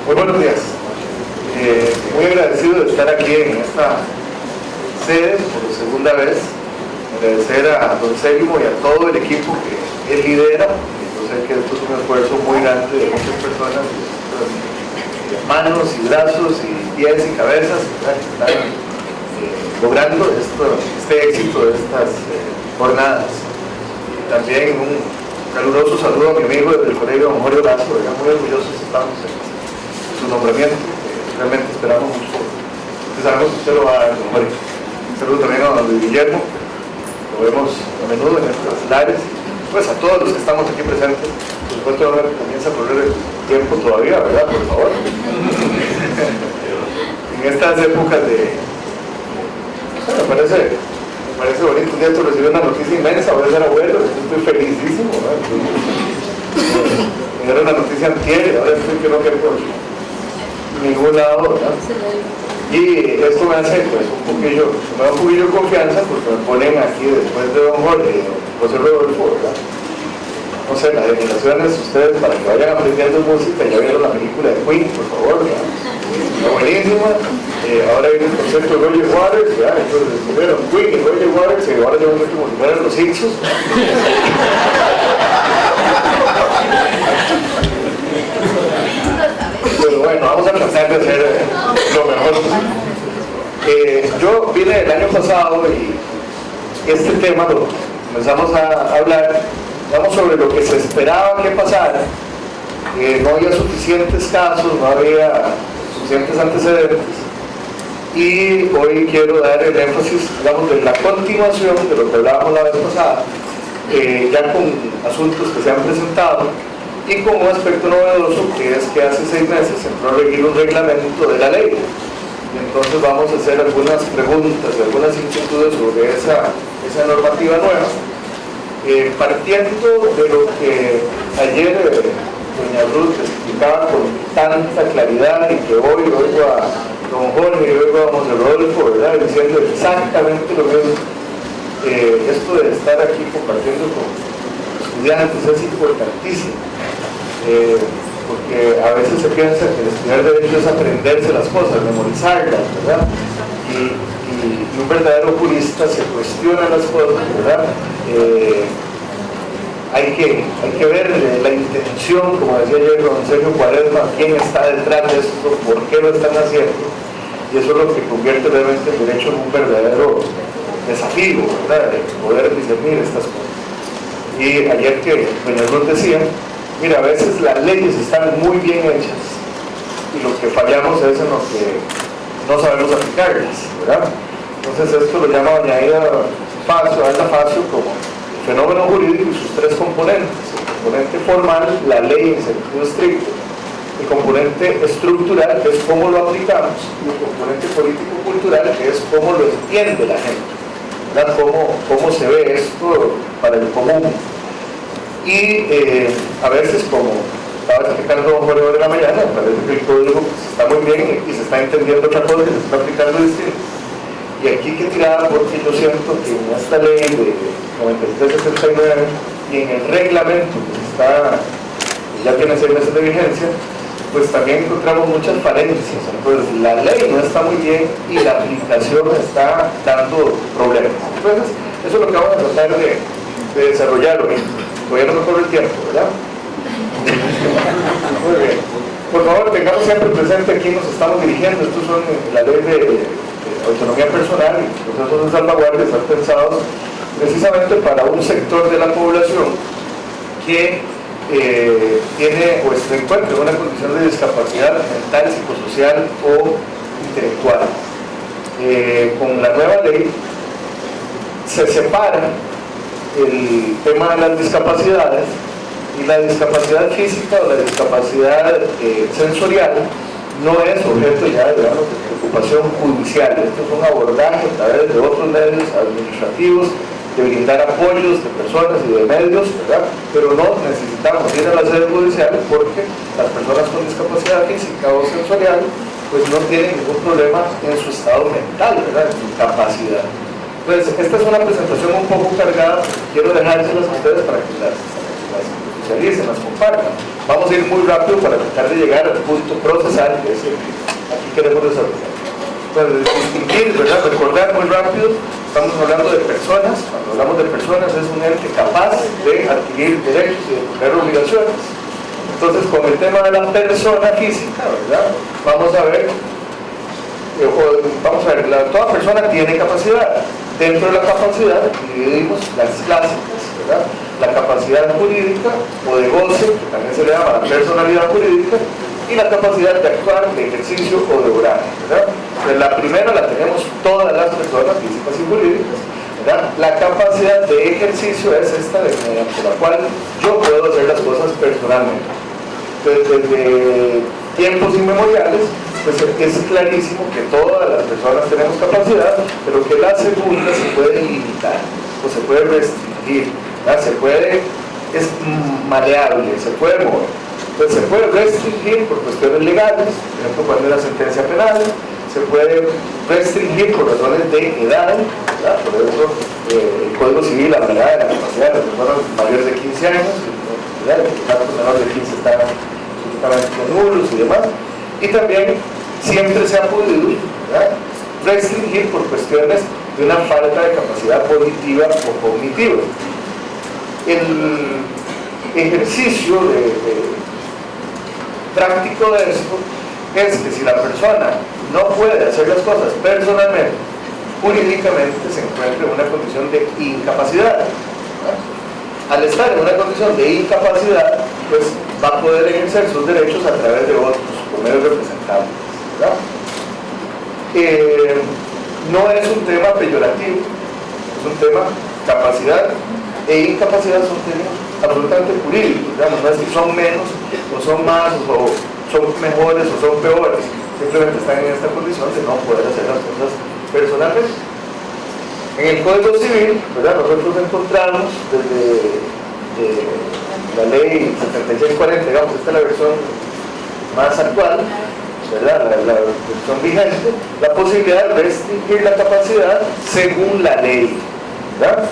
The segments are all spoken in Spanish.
Muy buenos días. Muy agradecido de estar aquí en esta sede por segunda vez. Agradecer a don Selmo y a todo el equipo que él lidera. Yo sé que esto es un esfuerzo muy grande de muchas personas, manos y brazos y pies y cabezas que están logrando este éxito de estas jornadas. Y también un caluroso saludo a mi amigo del colegio don Jorge Lazo, muy orgullosos estamos de su nombramiento, realmente esperamos mucho, sabemos que usted lo va a dar, don Jorge. Un saludo también a don Luis Guillermo, lo vemos a menudo en estos lares, pues a todos los que estamos aquí presentes. Por supuesto ahora comienza a correr el tiempo todavía, ¿verdad? Por favor. En estas épocas de... me parece bonito. Un día tú recibí una noticia inmensa, voy a ser abuelo, estoy felicísimo, ¿verdad? Me dieron una noticia antier, ahora estoy que no quiero por ningún lado, ¿verdad? Y esto me hace pues me da un poquillo de confianza porque me ponen aquí después de don Jorge, José Rodolfo, ¿verdad? No sé, las generaciones, ustedes para que vayan aprendiendo música, ya vieron la película de Queen, por favor, ¿verdad? Está buenísima. Ahora viene el concepto de Roger Waters, ¿verdad? Entonces descubrieron Queen y Roger Waters, y ahora yo me como si fueran los Ixos. Pero bueno, vamos a tratar de hacer lo mejor posible. Yo vine el año pasado y este tema lo comenzamos a hablar, sobre lo que se esperaba que pasara. No había suficientes casos, no había suficientes antecedentes, y hoy quiero dar el énfasis, digamos, de la continuación de lo que hablábamos la vez pasada, ya con asuntos que se han presentado y con un aspecto novedoso, que es que hace 6 meses entró a regir un reglamento de la ley. Y entonces vamos a hacer algunas preguntas y algunas inquietudes sobre esa normativa nueva, partiendo de lo que ayer doña Ruth explicaba con tanta claridad, y que hoy oigo a don Jorge y oigo a José Rodolfo, ¿verdad?, diciendo exactamente lo mismo. Esto de estar aquí compartiendo con estudiantes es importantísimo, porque a veces se piensa que el estudiar derecho es aprenderse las cosas, memorizarlas, ¿verdad? Y un verdadero jurista se cuestiona las cosas, ¿verdad? Hay que ver la intención, como decía ayer don Sergio Cuaresma, quién está detrás de esto, por qué lo están haciendo, y eso es lo que convierte realmente el derecho en un verdadero desafío, ¿verdad?, de poder discernir estas cosas. Y ayer que doña Ruth decía, mira, a veces las leyes están muy bien hechas y lo que fallamos es en lo que no sabemos aplicarlas, ¿verdad? Entonces esto lo llama doña Aida Facio como fenómeno jurídico y sus 3 componentes: el componente formal, la ley en sentido estricto; el componente estructural, que es cómo lo aplicamos; y el componente político-cultural, que es cómo lo entiende la gente, ¿verdad? Cómo se ve esto para el común. Y a veces, como estaba explicando don Jorge de la mañana, parece que el código está muy bien y se está entendiendo otra cosa y se está aplicando distinto. Y aquí hay que tirar, porque yo siento que en esta ley de 9369 y en el reglamento que ya tiene 6 meses de vigencia, pues también encontramos muchas falencias. Entonces la ley no está muy bien y la aplicación está dando problemas. Entonces eso es lo que vamos a tratar de desarrollar hoy. Todavía no me corre el tiempo, ¿verdad? Muy bien. Por favor, tengamos siempre presente a quién nos estamos dirigiendo. Estos son la ley de autonomía personal y procesos de salvaguardia. Están pensados precisamente para un sector de la población que tiene o se encuentra en una condición de discapacidad mental, psicosocial o intelectual. Con la nueva ley se separa el tema de las discapacidades, y la discapacidad física o la discapacidad sensorial no es objeto ya, digamos, de preocupación judicial. Esto es un abordaje a través de otros medios administrativos, de brindar apoyos de personas y de medios, ¿verdad? Pero no necesitamos ir a la sede judicial, porque las personas con discapacidad física o sensorial pues no tienen ningún problema en su estado mental, ¿verdad?, en su capacidad. Entonces, esta es una presentación un poco cargada, quiero dejárselas a ustedes para que las socialicen, las compartan. Vamos a ir muy rápido para tratar de llegar al punto procesal, que es el que aquí queremos desarrollar. Entonces, distinguir, ¿verdad? Recordar muy rápido, estamos hablando de personas. Cuando hablamos de personas es un ente capaz de adquirir derechos y de tener obligaciones. Entonces, con el tema de la persona física, ¿verdad? Vamos a ver, toda persona tiene capacidad. Dentro de la capacidad dividimos las clásicas, ¿verdad? La capacidad jurídica o de goce, que también se le llama la personalidad jurídica, y la capacidad de actuar, de ejercicio o de obrar, ¿verdad? Pues la primera la tenemos todas las personas físicas y jurídicas, ¿verdad? La capacidad de ejercicio es esta mediante la cual yo puedo hacer las cosas personalmente. Entonces, desde tiempos inmemoriales, pues es clarísimo que todas las personas tenemos capacidad, pero que la segunda se puede limitar o se puede restringir, ¿verdad? Es maleable, se puede mover. Entonces se puede restringir por cuestiones legales, por ejemplo cuando hay una sentencia penal, se puede restringir por razones de edad, ¿verdad? Por ejemplo, el Código Civil habla de la capacidad de las personas mayores de 15 años, ¿verdad? Los casos menores de 15 están absolutamente nulos y demás, y también siempre se ha podido, ¿verdad?, restringir por cuestiones de una falta de capacidad volitiva o cognitiva. El ejercicio práctico de esto es que si la persona no puede hacer las cosas personalmente, jurídicamente se encuentra en una condición de incapacidad, ¿verdad? Al estar en una condición de incapacidad, pues va a poder ejercer sus derechos a través de otros, por medios representables, ¿verdad? No es un tema peyorativo, es un tema capacidad e incapacidad, son temas absolutamente jurídicos, digamos, no es que son menos o son más o son mejores o son peores, simplemente están en esta condición de no poder hacer las cosas personalmente. En el Código Civil, ¿verdad?, nosotros encontramos desde la ley 7640, digamos, esta es la versión más actual, ¿verdad?, la versión vigente, la posibilidad de restringir la capacidad según la ley, ¿verdad?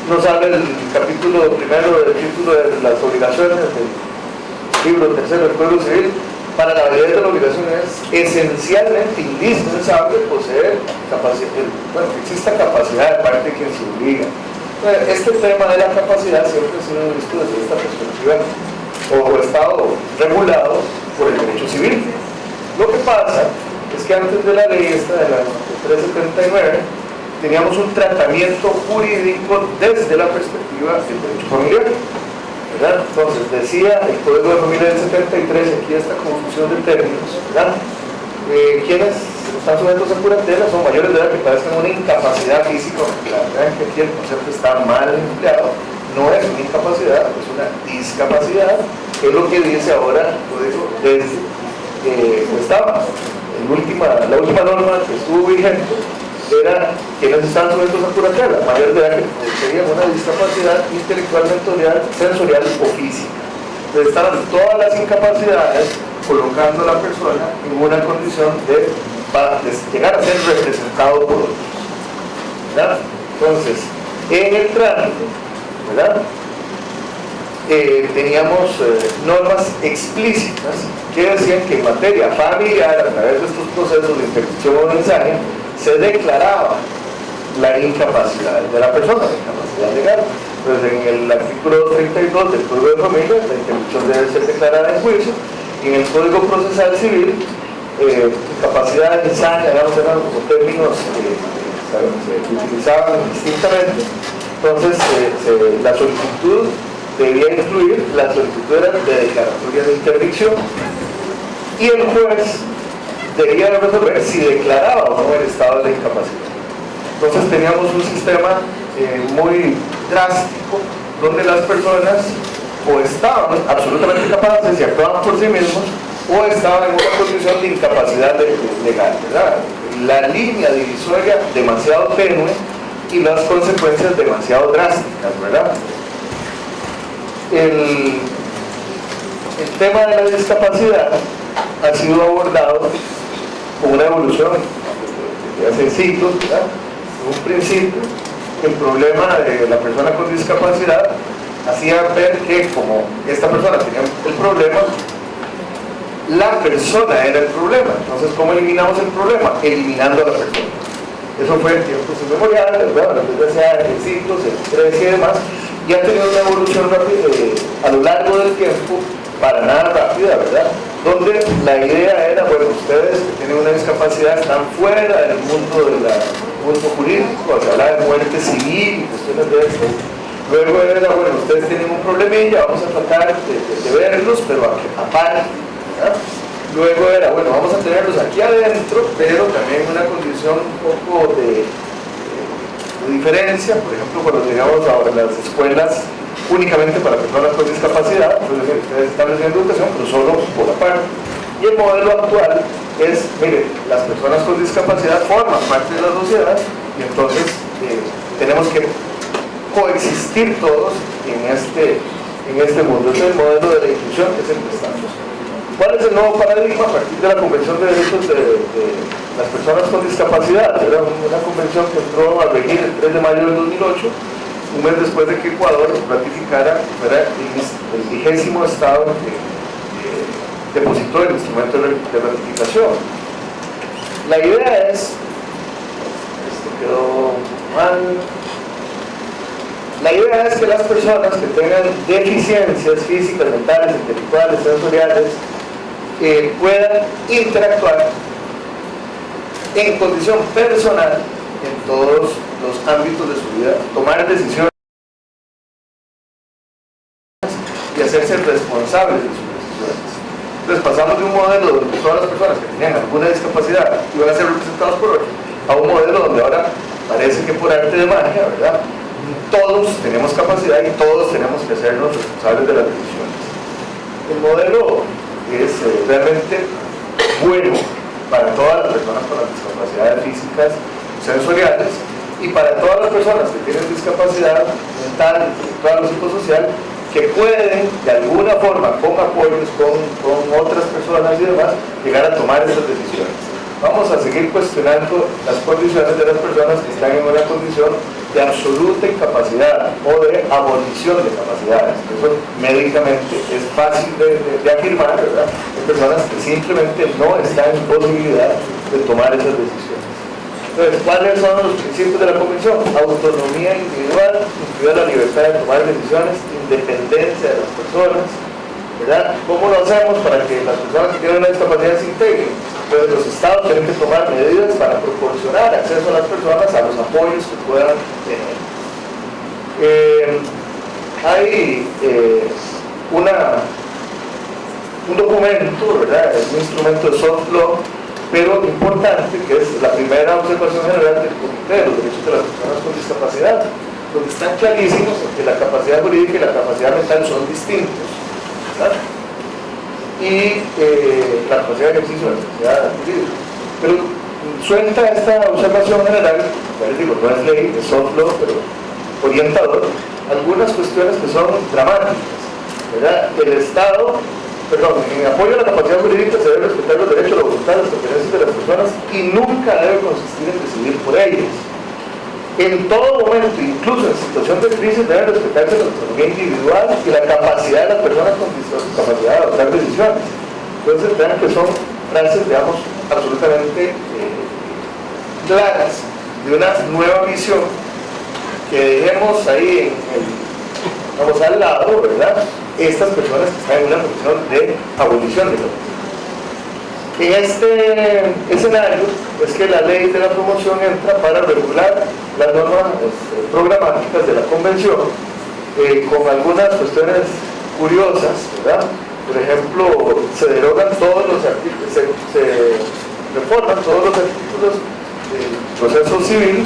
Nos habla el capítulo primero del título de las obligaciones del libro tercero del Código Civil. Para la validez de la obligación es esencialmente indispensable poseer capacidad, bueno, que exista capacidad de parte de quien se obliga. Este tema de la capacidad siempre ha sido visto desde esta perspectiva o estado regulado por el derecho civil. Lo que pasa es que antes de la ley esta de la 379 teníamos un tratamiento jurídico desde la perspectiva del derecho familiar, ¿verdad? Entonces decía el Código de Familia del 73, aquí esta confusión de términos, ¿verdad? Quienes están sujetos a curatela son mayores de edad que padezcan una incapacidad física, porque la verdad es que aquí el concepto está mal empleado, no es una incapacidad, es una discapacidad, que es lo que dice ahora el Código desde estaba la última norma que estuvo vigente era quienes están sujetos a curatela, mayores de edad que tenían una discapacidad intelectual, sensorial o física. Entonces estaban todas las incapacidades colocando a la persona en una condición de llegar a ser representado por otros, ¿verdad? Entonces, en el trámite, ¿verdad?, teníamos normas explícitas que decían que en materia familiar, a través de estos procesos de interrupción o mensaje, se declaraba la incapacidad de la persona, la incapacidad legal. Entonces, en el artículo 32 del Código de Familia, la interrupción debe ser declarada en juicio, y en el Código Procesal Civil, capacidad de ensaña, digamos, eran los términos que se utilizaban distintamente. Entonces, la solicitud debía incluir la solicitud de declaratoria de interdicción, y el juez debía resolver si declaraba o no el estado de incapacidad. Entonces teníamos un sistema muy drástico donde las personas o estaban absolutamente capaces y actuaban por sí mismos o estaban en una condición de incapacidad legal, ¿verdad? La línea divisoria demasiado tenue y las consecuencias demasiado drásticas, ¿verdad? El tema de la discapacidad ha sido abordado con una evolución de hace siglos, ¿verdad? En un principio, el problema de la persona con discapacidad discapacidad hacía ver que como esta persona tenía el problema, la persona era el problema. Entonces, ¿cómo eliminamos el problema? Eliminando a la persona. Eso fue en tiempos inmemoriales, ¿verdad? Desde hace siglos, en Grecia y demás, y ha tenido una evolución rápida, a lo largo del tiempo, para nada rápida, ¿verdad? Donde la idea era, bueno, ustedes que tienen una discapacidad están fuera del mundo jurídico, se hablaba de muerte civil y cuestiones de eso. Luego era, bueno, ustedes tienen un problemilla, vamos a tratar de verlos, pero aparte, ¿verdad? Luego era, bueno, vamos a tenerlos aquí adentro, pero también en una condición un poco de diferencia. Por ejemplo, cuando llegamos a las escuelas únicamente para personas con discapacidad, pues ustedes están recibiendo educación, pero solo por aparte. Y el modelo actual es, mire, las personas con discapacidad forman parte de la sociedad y entonces tenemos que coexistir todos en este mundo. Este es el modelo de la inclusión que es el que estamos. ¿Cuál es el nuevo paradigma? A partir de la Convención de Derechos de las Personas con Discapacidad. Era una convención que entró a regir el 3 de mayo del 2008, un mes después de que Ecuador ratificara, fuera el 20º estado que depositó el instrumento de ratificación. La idea es, esto quedó mal, la idea es que las personas que tengan deficiencias físicas, mentales, intelectuales, sensoriales, puedan interactuar en condición personal en todos los ámbitos de su vida, tomar decisiones y hacerse responsables de sus decisiones. Entonces pasamos de un modelo donde todas las personas que tenían alguna discapacidad iban a ser representados por otro, a un modelo donde ahora parece que por arte de magia, ¿verdad?, todos tenemos capacidad y todos tenemos que hacernos responsables de las decisiones. El modelo es realmente bueno para todas las personas con las discapacidades físicas, sensoriales, y para todas las personas que tienen discapacidad mental, intelectual o psicosocial, que pueden de alguna forma, con apoyos, con otras personas y demás, llegar a tomar esas decisiones. Vamos a seguir cuestionando las condiciones de las personas que están en una condición de absoluta incapacidad o de abolición de capacidades. Eso médicamente es fácil de afirmar, ¿verdad? Hay personas que simplemente no están en posibilidad de tomar esas decisiones. Entonces, ¿cuáles son los principios de la Convención? Autonomía individual, incluida la libertad de tomar decisiones, independencia de las personas, ¿verdad? ¿Cómo lo hacemos para que las personas que tienen una discapacidad se integren? Pues los estados tienen que tomar medidas para proporcionar acceso a las personas a los apoyos que puedan tener. Hay un documento, ¿verdad? Es un instrumento de soft law, pero importante, que es la primera observación general del Comité de los Derechos de las Personas con Discapacidad, donde están clarísimos que la capacidad jurídica y la capacidad mental son distintos, ¿verdad? Y la capacidad de ejercicio de la capacidad jurídica. Pero suelta esta observación general, ya les digo, no es ley, es soft law, pero orientador, algunas cuestiones que son dramáticas, ¿verdad? El Estado, en apoyo a la capacidad jurídica se debe respetar los derechos, la voluntad, las preferencias de las personas y nunca debe consistir en decidir por ellas. En todo momento, incluso en situación de crisis, debe respetarse la autonomía individual y la capacidad de las personas con discapacidad de adoptar decisiones. Entonces, vean que son frases, digamos, absolutamente claras de una nueva visión que dejemos ahí vamos al lado, ¿verdad?, estas personas que están en una condición de abolición de la propiedad. En este escenario es que la ley de la promoción entra para regular las normas programáticas de la convención, con algunas cuestiones curiosas, ¿verdad? Por ejemplo, se derogan todos los artículos, se reforman todos los artículos del proceso civil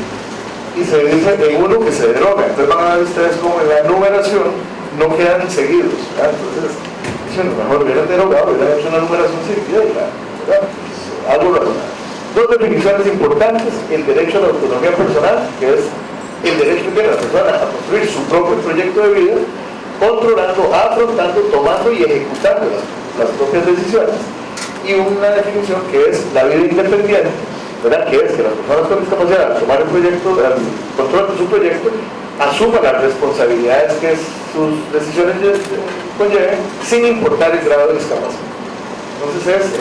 y se dice en uno que se deroga. Entonces van a ver ustedes como en la numeración no quedan seguidos, ¿verdad? Entonces dicen, mejor hubieran derogado, hubieran hecho una numeración seguida, ¿verdad? Algo razonable. Dos definiciones importantes: el derecho a la autonomía personal, que es el derecho que tiene la persona a construir su propio proyecto de vida, controlando, afrontando, tomando y ejecutando las propias decisiones, y una definición que es la vida independiente, ¿verdad? Que es que las personas con discapacidad, al tomar el proyecto, al control de su proyecto, asuman las responsabilidades que sus decisiones conlleven, sin importar el grado de discapacidad. Entonces es,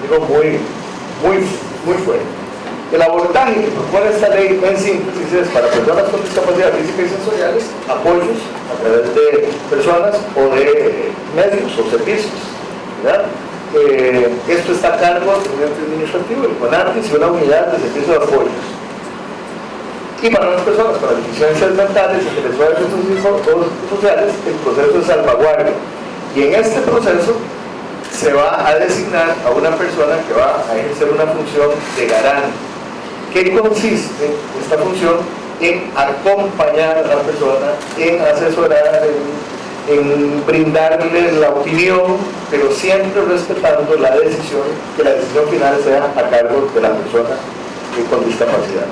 digo, muy fuerte. El abordaje que propone esta ley en síntesis es para personas con discapacidad física y sensoriales, apoyos a través de personas o de medios o servicios, ¿verdad? Esto está a cargo del ente administrativo, el CONARTIS, y una unidad de servicio de apoyos. Y para las personas con deficiencias mentales, intelectuales o sociales, el proceso de salvaguardia. Y en este proceso se va a designar a una persona que va a ejercer una función de garante. ¿Qué consiste esta función? En acompañar a la persona, en asesorar, en brindarle la opinión, pero siempre respetando la decisión, que la decisión final sea a cargo de la persona con discapacidad.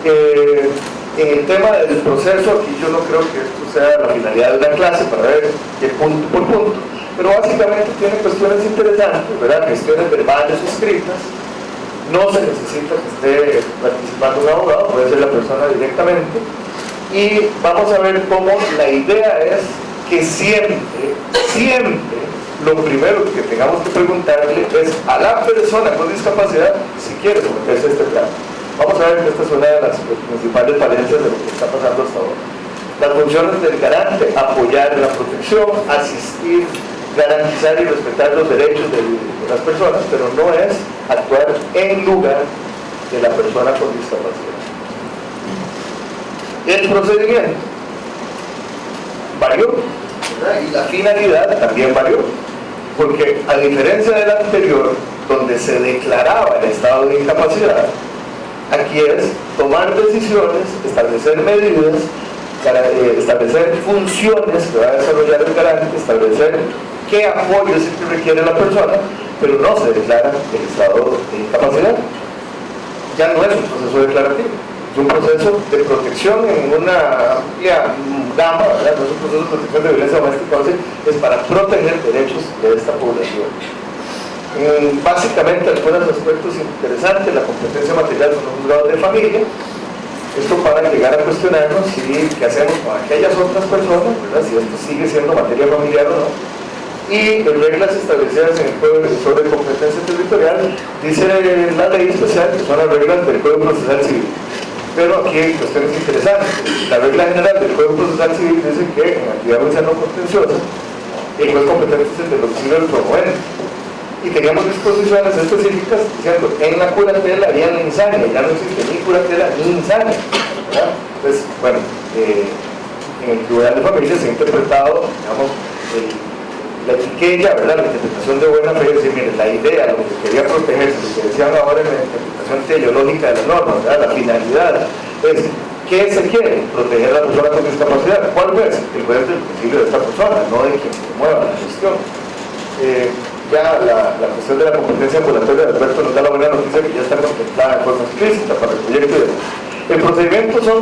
En el tema del proceso, aquí yo no creo que esto sea la finalidad de una clase para ver qué punto por punto, pero básicamente tiene cuestiones interesantes, ¿verdad? Gestiones verbales o escritas. No se necesita que esté participando un abogado, puede ser la persona directamente. Y vamos a ver cómo la idea es que siempre lo primero que tengamos que preguntarle es a la persona con discapacidad si quiere someterse a este plan. Vamos a ver que esta es una de las principales falencias de lo que está pasando hasta ahora. Las funciones del garante: apoyar la protección, asistir, garantizar y respetar los derechos de las personas, pero no es actuar en lugar de la persona con discapacidad. El procedimiento varió, ¿verdad? Y la finalidad también varió, porque a diferencia del anterior, donde se declaraba el estado de incapacidad, aquí es tomar decisiones, establecer medidas, establecer funciones que va a desarrollar el garante, establecer qué apoyo es el que requiere la persona, pero no se declara el estado de incapacidad. Ya no es un proceso declarativo, es un proceso de protección en una amplia gama, ¿verdad? No es un proceso de protección de violencia doméstica, es para proteger derechos de esta población. Básicamente algunos aspectos interesantes: la competencia material con los juzgados de familia. Esto para llegar a cuestionarnos si qué hacemos con aquellas otras personas, ¿verdad? Si esto sigue siendo materia familiar o no. Y reglas establecidas en el Código sobre Competencia Territorial, dice la ley especial que son las reglas del Código Procesal Civil. Pero aquí hay cuestiones interesantes. La regla general del Código Procesal Civil dice que en actividad judicial no contenciosa el juez competente es el del domicilio del promovente. Y teníamos disposiciones específicas diciendo en la curatela y en la insania, ya no existe ni curatela ni insania, ¿verdad? Entonces, bueno, en el Tribunal de Familia se ha interpretado, digamos, la etiqueta, ¿verdad? La interpretación de buena fe, es decir, mire, la idea, lo que quería protegerse, lo que decían ahora en la interpretación teleológica de la norma, ¿verdad? La finalidad es, ¿qué se quiere? Proteger a la persona con discapacidad. ¿Cuál es? El poder del domicilio de esta persona, no de quien promueva la gestión. Ya la cuestión de la competencia ambulatoria de Alberto nos da la buena noticia que ya está contemplada de forma explícita para el proyecto de ley. El procedimiento son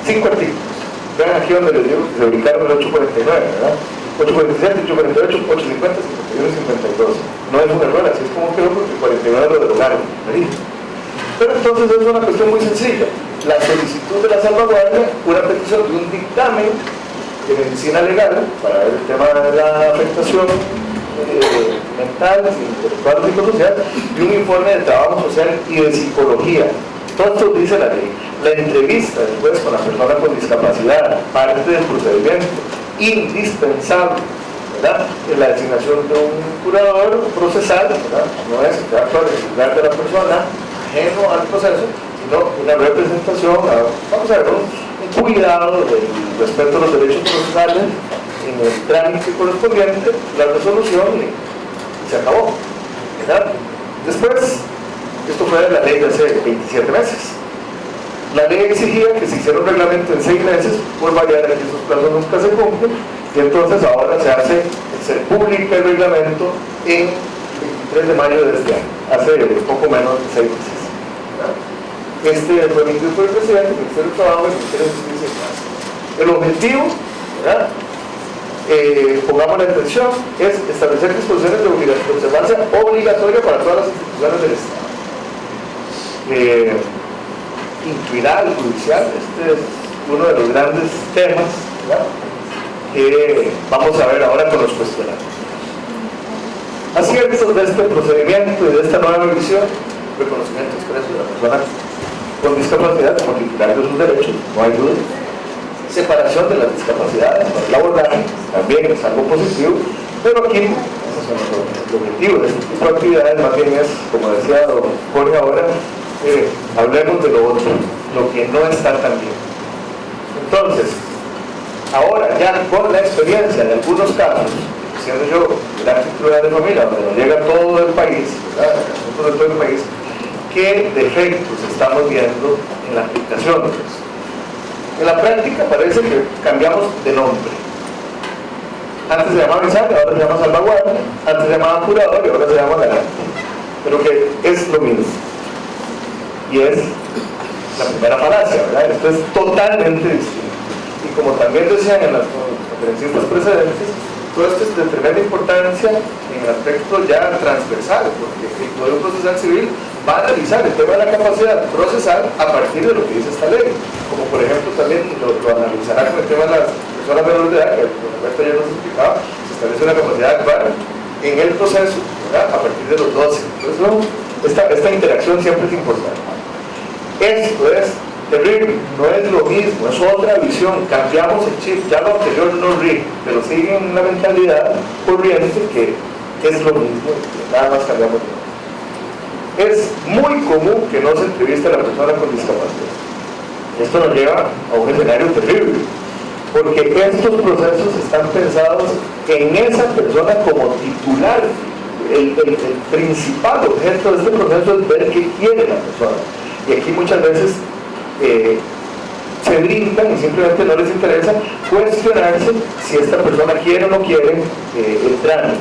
5 artículos. Vean aquí donde les digo que se ubicaron el 849, ¿verdad? 847, 848, 850, 51 y 52. No es un error, así es como quedó, porque 49 lo derogaron. Pero entonces es una cuestión muy sencilla. La solicitud de la salvaguardia, una petición de un dictamen de medicina legal para ver el tema de la afectación mental, intelectual, psicosocial, y un informe de trabajo social y de psicología. Todo esto dice la ley. La entrevista después con la persona con discapacidad, parte del procedimiento, indispensable, ¿verdad? En la designación de un curador procesal, ¿verdad? No es que actúa en el lugar de la persona, ajeno al proceso, sino una representación, vamos a ver, un cuidado del respeto a los derechos procesales en el trámite correspondiente, la resolución, y se acabó, ¿verdad? Después, esto fue de la ley de hace 27 meses. La ley exigía que se hiciera un reglamento en 6 meses, por variar que esos plazos nunca se cumplen, y entonces ahora se publica el reglamento en 23 de mayo de este año, hace poco menos de 6 meses. ¿Verdad? Este fue emitido por el presidente, el Ministerio de Trabajo y el Ministerio de Justicia y Paz. El objetivo, ¿verdad? Pongamos la atención, es establecer disposiciones de observancia obligatoria para todas las instituciones del Estado. inquinal, judicial. Este es uno de los grandes temas, ¿verdad?, que vamos a ver ahora con los cuestionarios. Aciertos de este procedimiento y de esta nueva revisión: reconocimiento expreso de la persona con discapacidad como titular de sus derechos, no hay duda. Separación de las discapacidades para el abordaje también es algo positivo, pero aquí el objetivo de este tipo de actividades más bien es, como decía don Jorge ahora, hablemos de lo otro, lo que no está tan bien. Entonces, ahora ya con la experiencia de algunos casos, siendo yo la titular de familia, donde nos llega todo el país, ¿verdad?, de todo el país, ¿qué defectos estamos viendo en la aplicación? En la práctica parece que cambiamos de nombre. Antes se llamaba Isaac, ahora se llama Salvaguardia. Antes se llamaba Curador y ahora se llama Garante. Pero que es lo mismo. Y es la primera falacia, ¿verdad? Esto es totalmente distinto. Y como también decían en las conferencistas precedentes, todo esto es de tremenda importancia en el aspecto ya transversal, porque el Código Procesal Civil va a analizar el tema de la capacidad procesal a partir de lo que dice esta ley, como por ejemplo también lo analizará con el tema de las personas menores de edad, que Roberto ya nos explicaba. Se establece una capacidad de actuar en el proceso, ¿verdad?, a partir de los 12. Entonces, esta interacción siempre es importante. Esto es terrible, no es lo mismo, es otra visión. Cambiamos el chip, ya lo anterior no rige, pero sigue en una mentalidad corriente que es lo mismo, nada más cambiamos de nombre. Es muy común que no se entreviste a la persona con discapacidad. Esto nos lleva a un escenario terrible, porque estos procesos están pensados en esa persona como titular. El principal objeto de este proceso es ver qué quiere la persona, y aquí muchas veces se brincan y simplemente no les interesa cuestionarse si esta persona quiere o no quiere el trámite.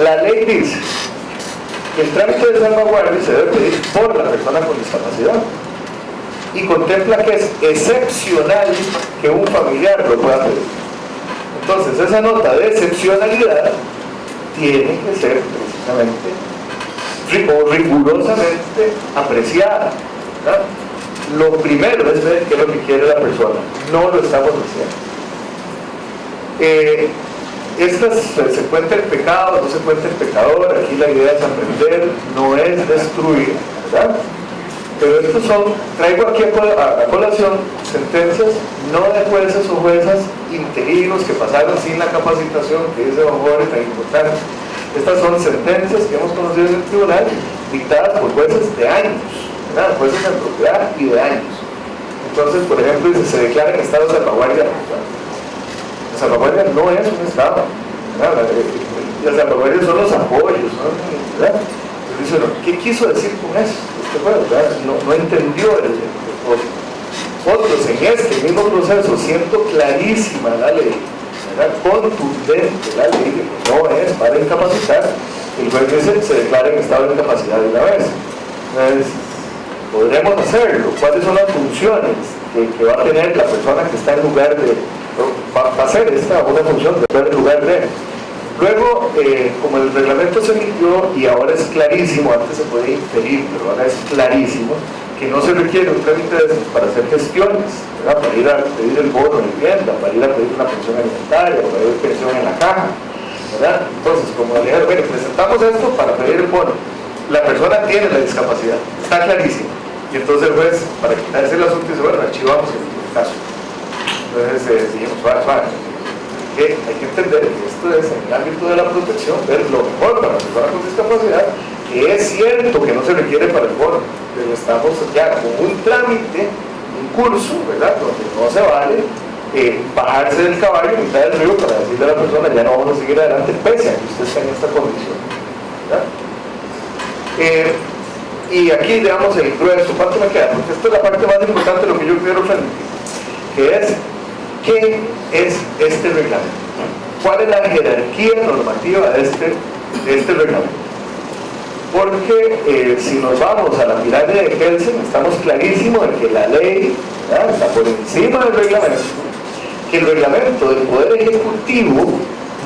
La ley dice que el trámite de salvaguardia se debe pedir por la persona con discapacidad y contempla que es excepcional que un familiar lo pueda pedir. Entonces, esa nota de excepcionalidad tiene que ser precisamente o rigurosamente apreciada, ¿verdad? Lo primero es ver qué es lo que quiere la persona, no lo estamos haciendo. Se cuenta el pecado, no se cuenta el pecador. Aquí la idea es aprender, no es destruir, ¿verdad? Pero estos traigo aquí a colación sentencias no de jueces o juezas interinos que pasaron sin la capacitación que dice don Jorge tan importante. Estas son sentencias que hemos conocido en el tribunal dictadas por jueces de años, ¿verdad?, jueces de propiedad y de años. Entonces, por ejemplo, dice, se declara en estado de salvaguardia. La salvaguardia no es un estado, ¿verdad? Las salvaguardias son los apoyos, ¿verdad? Entonces dice, ¿qué quiso decir con eso? No entendió el propósito. Otros en este mismo proceso, siendo clarísima la ley, ¿verdad?, contundente la ley, que no es para incapacitar, el juez dice, se declara en estado de incapacidad de una vez. Entonces, podremos hacerlo. ¿Cuáles son las funciones que va a tener la persona que está en lugar de, va a hacer una función de estar en lugar de? Luego, como el reglamento se emitió y ahora es clarísimo, antes se podía inferir, pero ahora es clarísimo, que no se requiere un trámite de esos para hacer gestiones, ¿verdad?, para ir a pedir el bono de vivienda, para ir a pedir una pensión alimentaria, para pedir pensión en la caja, ¿verdad? Entonces, como le dijeron, bueno, presentamos esto para pedir el bono. La persona tiene la discapacidad, está clarísimo. Y entonces el juez, para quitarse el asunto, dice, bueno, archivamos el caso. Entonces, dijimos, vale. Hay que entender que esto es en el ámbito de la protección, ver lo mejor para la persona con discapacidad, que es cierto que no se requiere para el bono, pero estamos ya con un trámite, un curso, ¿verdad?, donde no se vale bajarse del caballo en mitad del río para decirle a la persona, ya no vamos a seguir adelante pese a que usted está en esta condición, ¿verdad? Y aquí, digamos, el grueso, ¿cuánto me queda? Porque esta es la parte más importante de lo que yo quiero transmitir, que es, ¿qué es este reglamento? ¿Cuál es la jerarquía normativa de este reglamento? Porque si nos vamos a la pirámide de Kelsen, estamos clarísimos de que la ley, ¿verdad?, está por encima del reglamento, que el reglamento del Poder Ejecutivo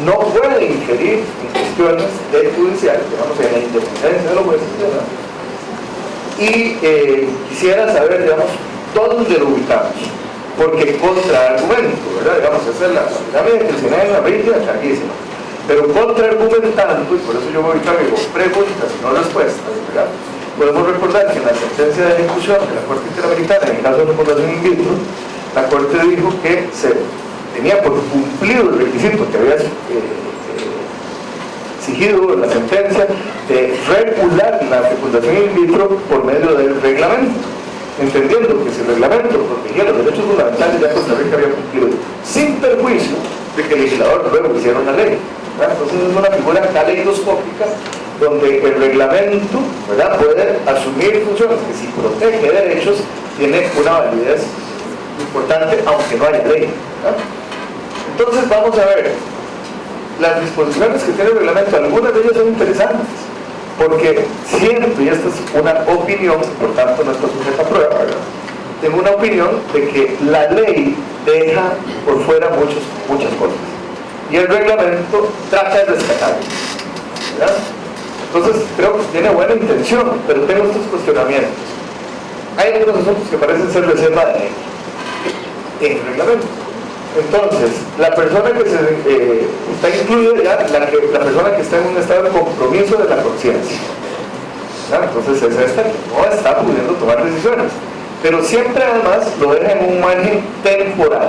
no puede inferir en cuestiones del judicial, digamos, en la independencia de los jueces, ¿verdad?, Y quisiera saber, digamos, dónde lo ubicamos, porque contraargumento, ¿verdad? Digamos, esa es la pirámide cristiana en la Biblia, larguísima, pero contraargumentando, y por eso yo me ubico a preguntas y no respuestas, ¿verdad? Podemos recordar que en la sentencia de ejecución de la Corte Interamericana, en el caso de fecundación in vitro, la Corte dijo que se tenía por cumplido el requisito que había exigido en la sentencia de regular la fecundación in vitro por medio del reglamento, entendiendo que si el reglamento protegía los derechos fundamentales, ya Costa Rica había cumplido, sin perjuicio de que el legislador luego hiciera una ley, ¿verdad? Entonces es una figura caleidoscópica donde el reglamento, ¿verdad?, puede asumir funciones que, si protege derechos, tiene una validez importante, aunque no haya ley, ¿verdad? Entonces vamos a ver las disposiciones que tiene el reglamento. Algunas de ellas son interesantes, porque siento, y esta es una opinión, por tanto no está sujeta a prueba, ¿verdad?, tengo una opinión de que la ley deja por fuera muchas cosas, y el reglamento trata de rescatarlas, ¿verdad? Entonces creo que tiene buena intención, pero tengo estos cuestionamientos. Hay algunos asuntos que parecen ser reserva de ley en el reglamento. Entonces, la persona que está incluida ya, la persona que está en un estado de compromiso de la conciencia, entonces es esta que no está pudiendo tomar decisiones, pero siempre además lo deja en un margen temporal,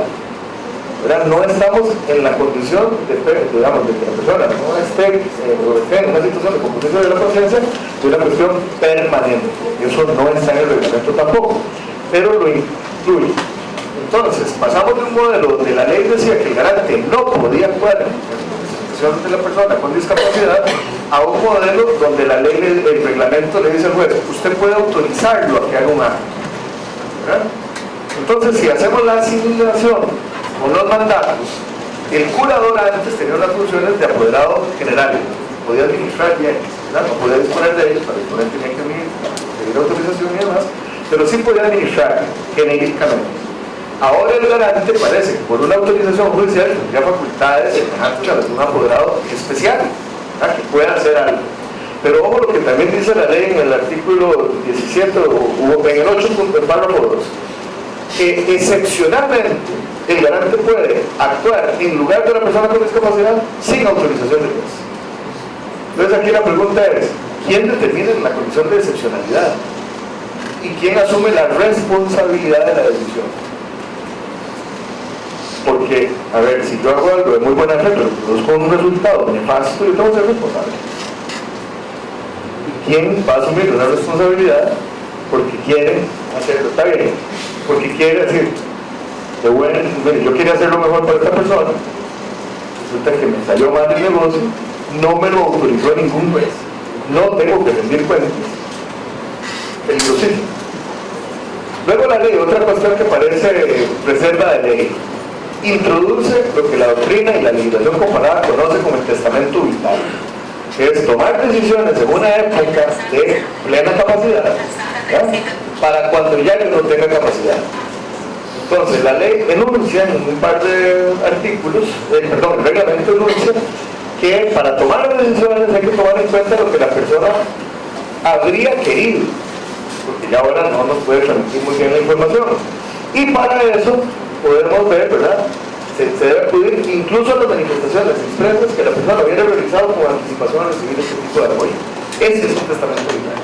¿verdad? No estamos en la condición digamos, de que la persona no esté en una situación de compromiso de la conciencia, de una cuestión permanente. Eso no está en el reglamento tampoco, pero lo incluye. Entonces, pasamos de un modelo donde la ley decía que el garante no podía actuar en representación de la persona con discapacidad, a un modelo donde la ley, el reglamento le dice al juez, usted puede autorizarlo a que haga un acto, ¿verdad? Entonces, si hacemos la asignación con los mandatos, el curador antes tenía unas funciones de apoderado general, podía administrar bien, ¿verdad? No podía disponer de ellos, para disponer tenía que pedir autorización y demás, pero sí podía administrar genéricamente. Ahora el garante parece que por una autorización judicial tendría facultades semejantes a las de un apoderado especial, ¿verdad?, que pueda hacer algo. Pero ojo lo que también dice la ley en el artículo 17 o en el 8, párrafo 2, que excepcionalmente el garante puede actuar en lugar de la persona con discapacidad sin autorización de juez. Entonces aquí la pregunta es, ¿quién determina la condición de excepcionalidad? ¿Y quién asume la responsabilidad de la decisión? Porque, a ver, si yo hago algo de muy buena fe, pero produzco un resultado nefasto, yo tengo que ser responsable. ¿Y quién va a asumir una responsabilidad porque quiere hacerlo? Está bien, porque quiere decir, de bueno, yo quería hacer lo mejor para esta persona, resulta que me salió mal el negocio, no me lo autorizó ningún juez, no tengo que rendir cuentas, peligrosísimo. Luego la ley, otra cuestión que parece reserva de ley, introduce lo que la doctrina y la legislación comparada conoce como el testamento vital, que es tomar decisiones en una época de plena capacidad, ¿verdad?, para cuando ya no tenga capacidad. Entonces la ley enuncia en un par de artículos, el reglamento enuncia que para tomar las decisiones hay que tomar en cuenta lo que la persona habría querido, porque ya ahora no nos puede transmitir muy bien la información, y para eso podemos ver, ¿verdad?, se debe acudir incluso a las manifestaciones expresas que la persona hubiera realizado como anticipación a recibir este tipo de apoyo. Ese es un testamento vital,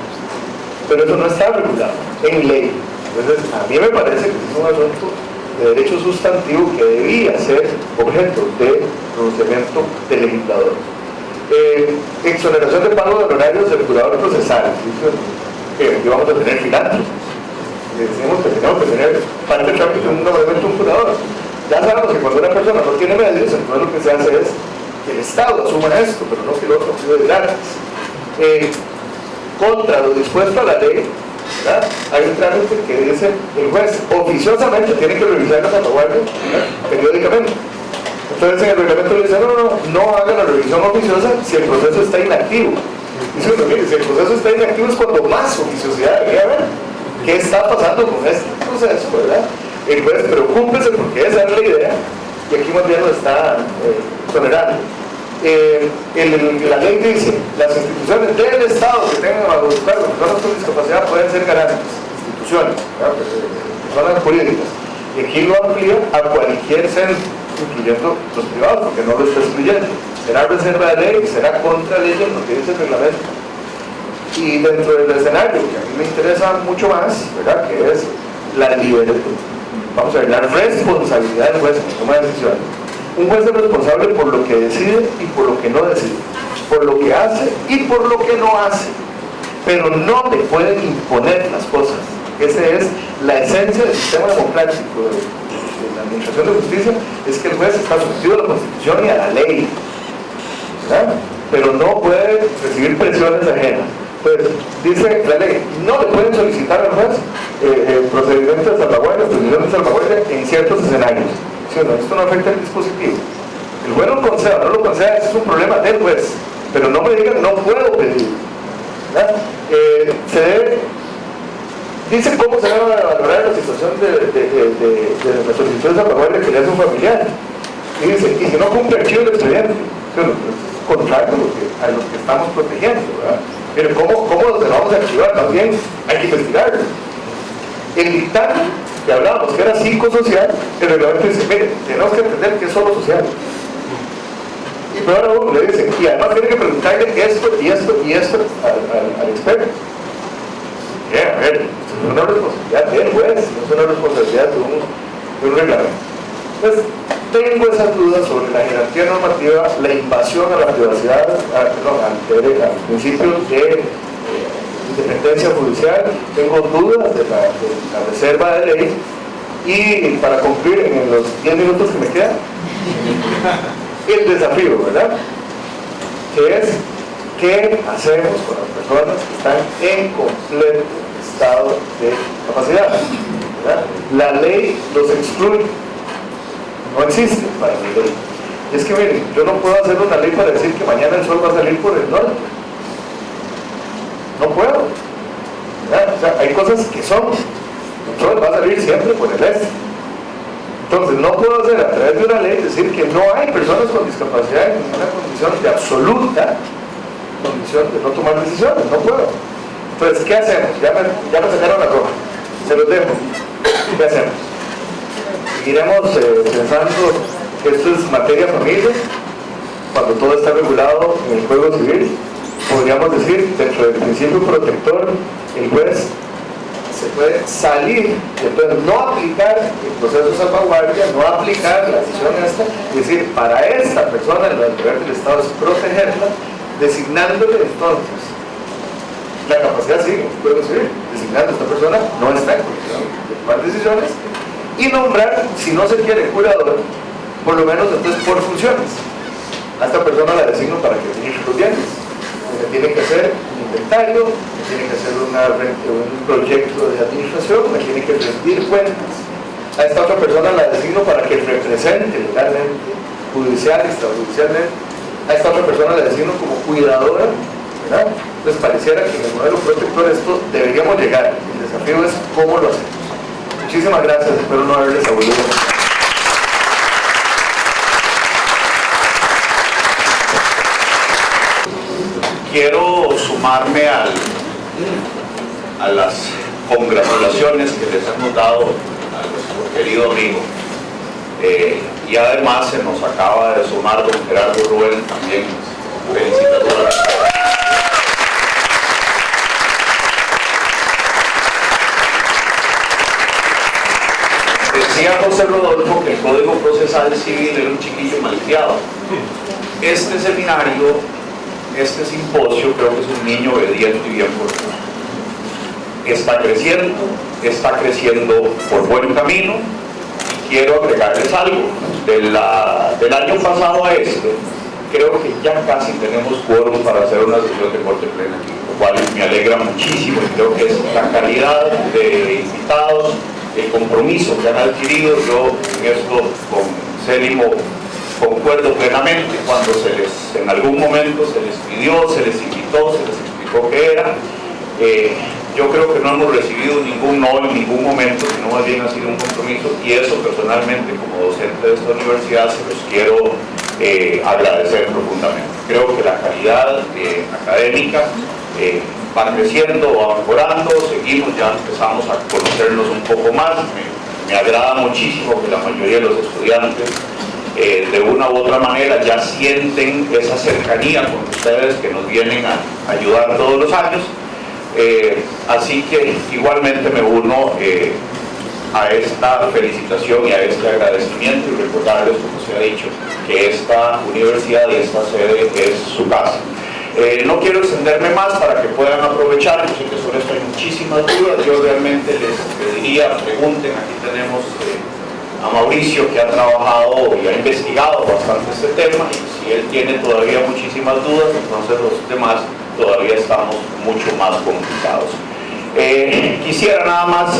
pero eso no está regulado en ley. Entonces a mí me parece que es un asunto de derecho sustantivo que debía ser objeto de pronunciamiento del legislador. Exoneración de pago de honorarios del curador procesal, que vamos a tener filántropos. Decimos que tenemos que tener parte del trámite un nombramiento un curador. Ya sabemos que cuando una persona no tiene medios, entonces lo que se hace es que el Estado asuma esto, pero no que el otro pide gratis. Contra lo dispuesto a la ley, ¿verdad?, hay un trámite que dice el juez oficiosamente tiene que revisar la salvaguardia, ¿verdad?, periódicamente. Entonces en el reglamento le dice no haga la revisión oficiosa si el proceso está inactivo. Dice uno, mire, si el proceso está inactivo es cuando más oficiosidad debería haber. ¿Qué está pasando con este proceso, verdad? El juez, preocúpese porque esa es la idea, y aquí más bien lo está tolerando. La ley dice, las instituciones del Estado que tengan a los cargos personas con discapacidad pueden ser garantes, instituciones, personas jurídicas. Y aquí lo amplía a cualquier centro, incluyendo los privados, porque no lo está excluyendo. Será reserva de ley, será contra ley lo que dice el reglamento. Y dentro del escenario que a mí me interesa mucho más, ¿verdad?, que es la libertad, vamos a ver, la responsabilidad del juez en la toma de decisiones. Un juez es responsable por lo que decide y por lo que no decide, por lo que hace y por lo que no hace, pero no le pueden imponer las cosas. Esa es la esencia del sistema democrático de la administración de justicia, es que el juez está sometido a la Constitución y a la ley, ¿verdad?, pero no puede recibir presiones ajenas. Pues dice la ley, no le pueden solicitar al juez procedimientos de salvaguardia, presunción de salvaguardia en ciertos escenarios. ¿Sí o no? Esto no afecta al dispositivo. El juez lo conceda o no lo conceda, ese es un problema del juez, pero no me digan no puedo pedir. Dice cómo se va a valorar la situación de la solicitud de salvaguardia que le hace un familiar. Y dice, y si no cumple archivo el expediente, ¿sí o no? Es contrario a lo que estamos protegiendo, ¿verdad? Pero ¿cómo se vamos a archivar? Más bien hay que investigarlo. El dictamen que hablábamos, que era psicosocial, el reglamento dice, mire, tenemos que entender que es solo social. Y peor aún le dicen, y además tiene que preguntarle esto y esto y esto al experto. A ver, esto es una responsabilidad del juez, no es una responsabilidad de un reglamento. Entonces, tengo esas dudas sobre la jerarquía normativa, la invasión a la privacidad, al principio de independencia judicial, tengo dudas de la reserva de ley. Y para concluir en los 10 minutos que me quedan, el desafío, ¿verdad?, que es ¿qué hacemos con las personas que están en completo estado de capacidad? ¿Verdad? La ley los excluye, no existe para la ley. Es que miren, yo no puedo hacer una ley para decir que mañana el sol va a salir por el norte. No puedo, ¿verdad? O sea, hay cosas que son, el sol va a salir siempre por el este. Entonces no puedo hacer a través de una ley decir que no hay personas con discapacidad en una condición de absoluta condición de no tomar decisiones, no puedo. Entonces, ¿qué hacemos? Ya me sacaron la roja, se los dejo. ¿Qué hacemos? Seguiremos pensando que esto es materia familia, cuando todo está regulado en el Código Civil. Podríamos decir, dentro del principio protector, el juez se puede salir, entonces no aplicar el proceso de salvaguardia, no aplicar la decisión esta, es decir, para esta persona el deber del Estado es protegerla, designándole entonces la capacidad sigue, puede decir, designando a esta persona no está en condición de tomar decisiones, y nombrar, si no se quiere curador, por lo menos entonces por funciones. A esta persona la designo para que finish los bienes, me tiene que hacer un inventario, me tiene que hacer un proyecto de administración, me tiene que rendir cuentas. A esta otra persona la designo para que represente legalmente, judicial, extrajudicialmente. A esta otra persona la designo como cuidadora, ¿verdad? Entonces pareciera que en el modelo protector esto deberíamos llegar. El desafío es cómo lo hacemos. Muchísimas gracias, espero no haberles aburrido. Quiero sumarme a las congratulaciones que les hemos dado a nuestro querido amigo. Y además se nos acaba de sumar don Gerardo Rubén también. Felicitaciones. Decía José Rodolfo que el Código Procesal Civil era un chiquillo malcriado. Este seminario, este simposio, creo que es un niño obediente y bien formado. Está creciendo por buen camino. Y quiero agregarles algo. Del año pasado a este, creo que ya casi tenemos quórum para hacer una sesión de corte plena aquí, lo cual me alegra muchísimo y creo que es la calidad de invitados, el compromiso que han adquirido. Yo en esto con Célimo concuerdo plenamente. Cuando en algún momento se les pidió, se les invitó, se les explicó qué era, yo creo que no hemos recibido ningún no en ningún momento, sino más bien ha sido un compromiso, y eso personalmente como docente de esta universidad se los quiero agradecer profundamente. Creo que la calidad académica va creciendo, va mejorando, seguimos, ya empezamos a conocernos un poco más. Me agrada muchísimo que la mayoría de los estudiantes de una u otra manera ya sienten esa cercanía con ustedes que nos vienen a ayudar todos los años. Así que igualmente me uno a esta felicitación y a este agradecimiento y recordarles, como se ha dicho, que esta universidad y esta sede es su casa. No quiero extenderme más para que puedan aprovechar, yo sé que sobre esto hay muchísimas dudas, yo realmente les pediría, pregunten, aquí tenemos a Mauricio, que ha trabajado y ha investigado bastante este tema, y si él tiene todavía muchísimas dudas, entonces los demás todavía estamos mucho más complicados. Quisiera nada más,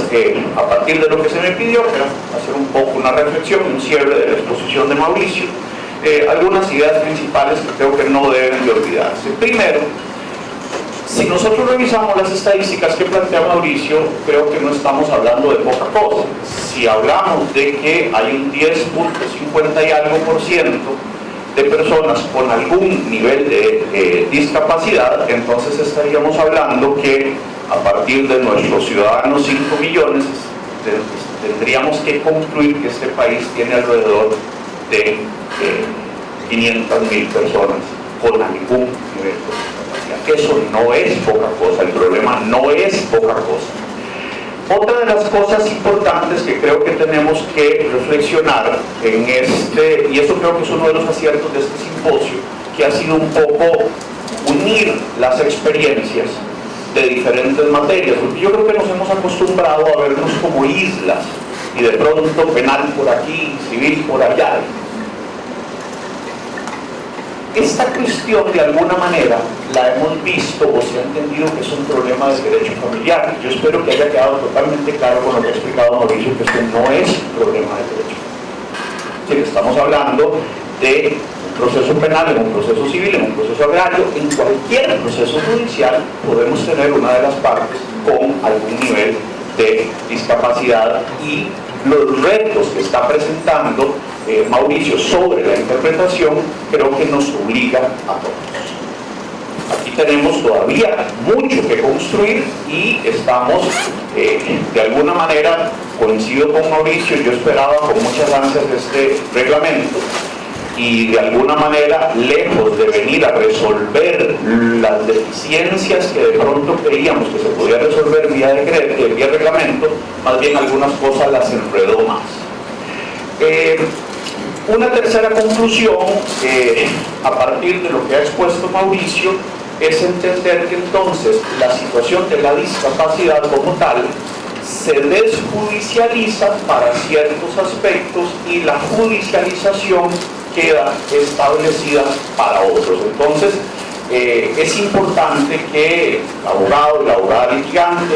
a partir de lo que se me pidió, hacer un poco una reflexión, un cierre de la exposición de Mauricio, algunas ideas principales que creo que no deben de olvidarse. Primero, si nosotros revisamos las estadísticas que plantea Mauricio, creo que no estamos hablando de poca cosa. Si hablamos de que hay un 10.50 y algo % de personas con algún nivel de discapacidad, entonces estaríamos hablando que a partir de nuestros ciudadanos 5 millones, tendríamos que concluir que este país tiene alrededor de 500.000 personas con algún nivel de discapacidad. Eso no es poca cosa, el problema no es poca cosa. Otra de las cosas importantes que creo que tenemos que reflexionar en y eso creo que es uno de los aciertos de este simposio, que ha sido un poco unir las experiencias de diferentes materias, porque yo creo que nos hemos acostumbrado a vernos como islas, y de pronto penal por aquí, civil por allá. Esta cuestión de alguna manera la hemos visto o se ha entendido que es un problema de derecho familiar. Yo espero que haya quedado totalmente claro con lo que ha explicado Mauricio, que esto no es un problema de derecho. Sí, estamos hablando de un proceso penal, en un proceso civil, en un proceso agrario, en cualquier proceso judicial podemos tener una de las partes con algún nivel de discapacidad, y los retos que está presentando Mauricio sobre la interpretación creo que nos obliga a todos. Aquí tenemos todavía mucho que construir y estamos de alguna manera, coincido con Mauricio, yo esperaba con muchas ansias este reglamento, y de alguna manera, lejos de venir a resolver las deficiencias que de pronto creíamos que se podía resolver vía reglamento, más bien algunas cosas las enredó más. Una tercera conclusión, a partir de lo que ha expuesto Mauricio, es entender que entonces la situación de la discapacidad como tal se desjudicializa para ciertos aspectos y la judicialización queda establecida para otros. Entonces, es importante que el abogado y la abogada litigante,